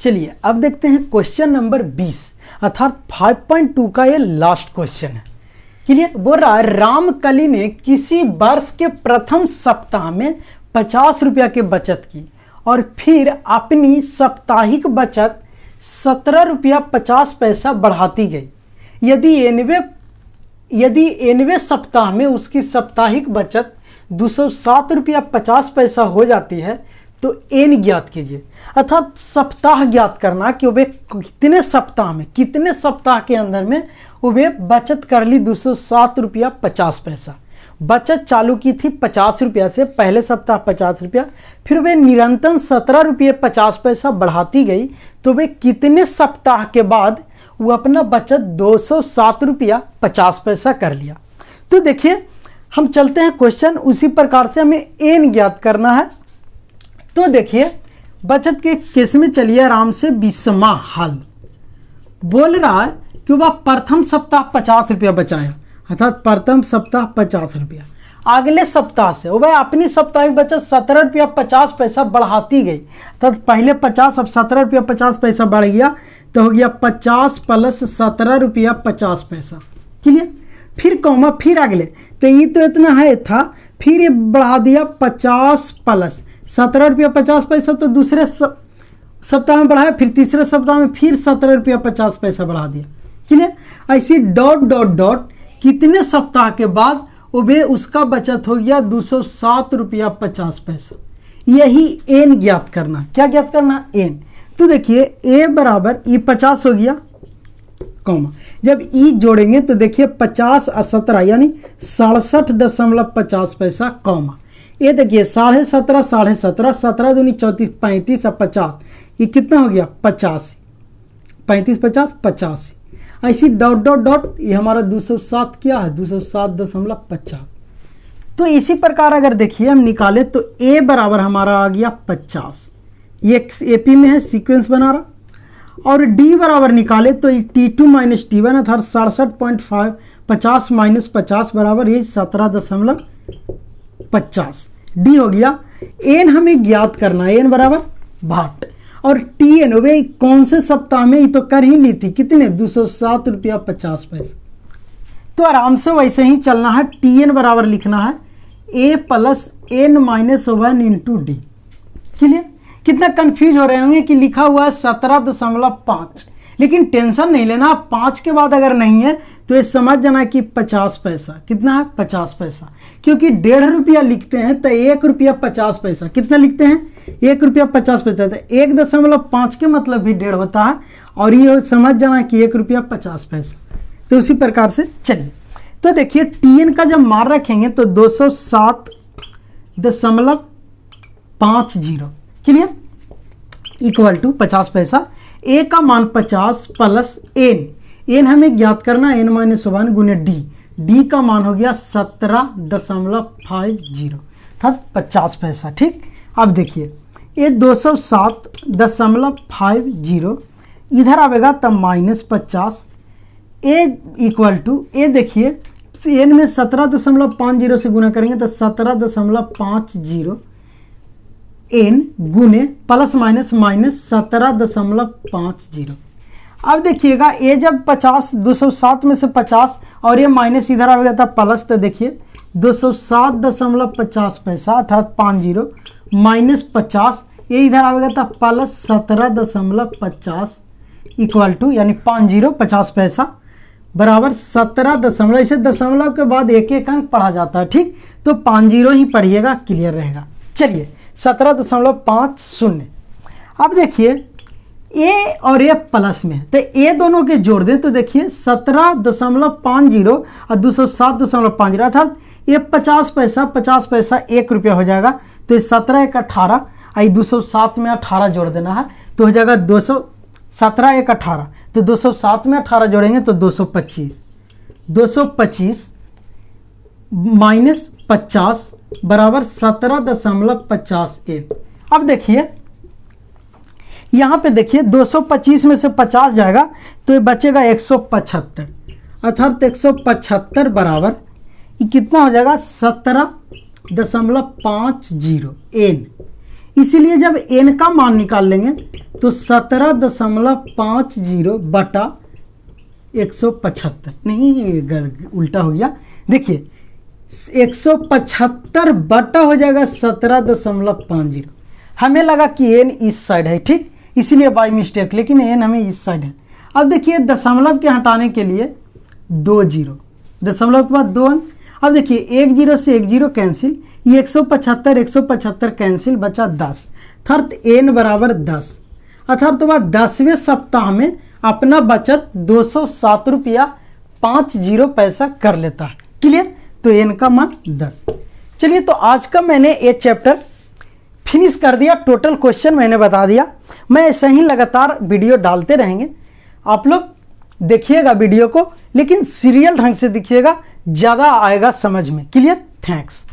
Speaker 1: चलिए अब देखते हैं क्वेश्चन नंबर 20 अर्थात 5.2 का ये लास्ट क्वेश्चन है। क्लियर? बोल रहा है रामकली ने किसी वर्ष के प्रथम सप्ताह में 50 रुपया की बचत की और फिर अपनी साप्ताहिक बचत 17 रुपया 50 पैसा बढ़ाती गई। यदि 90वें सप्ताह में उसकी साप्ताहिक बचत 207 रुपया 50 पैसा हो जाती है तो एन ज्ञात कीजिए। अर्थात सप्ताह ज्ञात करना कि वे कितने सप्ताह में, कितने सप्ताह के अंदर में वे बचत कर ली 207 रुपया 50 पैसा। बचत चालू की थी 50 रुपया से, पहले सप्ताह 50 रुपया, फिर वे निरंतर 17 रुपये 50 पैसा बढ़ाती गई, तो वे कितने सप्ताह के बाद वो अपना बचत 207 रुपया 50 पैसा कर लिया। तो देखिए हम चलते हैं क्वेश्चन, उसी प्रकार से हमें एन ज्ञात करना है। तो देखिए बचत के केस में चलिए आराम से 20वां हल बोल रहा है कि वह प्रथम सप्ताह 50 रुपया बचाया, अर्थात प्रथम सप्ताह 50 रुपया, अगले सप्ताह से वह अपनी साप्ताहिक बचत 17 रुपया 50 पैसा बढ़ाती गई, अर्थात पहले 50 अब 17 रुपया 50 पैसा बढ़ गया, तो हो गया 50 प्लस 17 रुपया 50 पैसा। क्लियर? फिर कॉमा, फिर अगले, तो ये तो इतना है था, फिर ये बढ़ा दिया 50 प्लस 17 रुपया 50 पैसा, तो दूसरे सप्ताह में बढ़ाया, फिर तीसरे सप्ताह में फिर 17 रुपया 50 पैसा बढ़ा दिया। क्लियर? ऐसी डॉट डॉट डॉट कितने सप्ताह के बाद वे उसका बचत हो गया 207 रुपया 50 पैसा। यही एन ज्ञात करना। क्या ज्ञात करना? एन। तो देखिए ए बराबर ई 50 हो गया, कॉमा, जब ई जोड़ेंगे तो देखिए 50 और 17 यानी 67.50 पैसा, कॉमा, ये देखिए 17.5 17.5 17 दूनी 34 35 और 50, ये कितना हो गया 85, 35 50 85, ऐसी डॉट डॉट डॉट, ये हमारा 207 क्या है 207.50। तो इसी प्रकार अगर देखिए हम निकाले तो ए बराबर हमारा आ गया 50, ये एपी में है, सीक्वेंस बना रहा, और डी बराबर निकाले तो T2 माइनस T1 अर्थात 67.5 50 माइनस 50 बराबर ये 17.50 डी हो गया। एन हमें ज्ञात करना है, एन बराबर 62, और टी एन वे कौन से सप्ताह में, ये तो कर ही ली थी, कितने 207 रुपया 50 पैसा। तो आराम से वैसे ही चलना है, टी एन बराबर लिखना है A plus N minus 1 into D. Clear? कितना कंफ्यूज हो रहे होंगे कि लिखा हुआ है 17.5, लेकिन टेंशन नहीं लेना, 5 के बाद अगर नहीं है तो ये समझ जाना कि 50 पैसा, कितना है 50 पैसा, क्योंकि 1.5 रुपया लिखते हैं तो 1 रुपया 50 पैसा, कितना लिखते हैं 1 रुपया 50 पैसा, तो 1.5 के मतलब भी 1.5 होता है, और ये समझ जाना कि 1 रुपया 50 पैसा। तो उसी प्रकार से चलिए, तो देखिए टी एन का जब मान रखेंगे तो 207.50, क्लियर, इक्वल टू 50 पैसा, ए का मान 50 प्लस एन, एन हमें ज्ञात करना, एन माइनस 1 गुने डी, डी का मान हो गया 17.50 अर्थात 50 पैसा। ठीक, अब देखिए ये 207.50 इधर आएगा तब माइनस 50, ए इक्वल टू, ए देखिए एन में 17.50 से गुना करेंगे तो 17.50 एन गुने प्लस माइनस माइनस 17.50। अब देखिएगा ये जब 50 207 में से 50 और ये माइनस इधर आएगा था प्लस, तो देखिए 207.50 पैसा अर्थात 50 माइनस 50, ये इधर आएगा था प्लस 17.50 इक्वल टू, यानी 50 पैसा बराबर 17 ऐसे दशमलव के बाद एक एक अंक पढ़ा जाता है। ठीक, तो 50 ही पढ़िएगा, क्लियर रहेगा। चलिए 17.50। अब देखिए ए और ए प्लस में, तो ए दोनों के जोड़ दें तो देखिए 17.50 और 207.50 अर्थात ये 50 पैसा 1 रुपया हो जाएगा, तो ये 17 1 18, आई 207 में 18 जोड़ देना है तो हो जाएगा 217 1 18, तो 207 में 18 जोड़ेंगे तो 225 माइनस 50 बराबर 17.50। अब देखिए यहाँ पे देखिए 225 में से 50 जाएगा तो ये बचेगा 175 अर्थात 175 बराबर ये कितना हो जाएगा 17.50 एन। इसीलिए जब एन का मान निकाल लेंगे तो 17.50 बटा 175, नहीं उल्टा हो गया, देखिए 175 बटा हो जाएगा 17.50। हमें लगा कि एन इस साइड है, ठीक, इसीलिए बाय मिस्टेक, लेकिन एन हमें इस साइड है। अब देखिए दशमलव के हटाने के लिए 2 जीरो, दशमलव के बाद 2 अंक। अब देखिए 1 0 से 1 0 कैंसिल, ये 175 कैंसिल, बचा 10 अर्थात एन बराबर 10 अर्थात तो 10वें सप्ताह में अपना बचत 207 रुपया 50 पैसा कर लेता है। क्लियर? तो एन का मान 10। चलिए, तो आज का मैंने ये चैप्टर फिनिश कर दिया। टोटल क्वेश्चन मैंने बता दिया। मैं ऐसे ही लगातार वीडियो डालते रहेंगे, आप लोग देखिएगा वीडियो को, लेकिन सीरियल ढंग से देखिएगा, ज़्यादा आएगा समझ में। क्लियर? थैंक्स।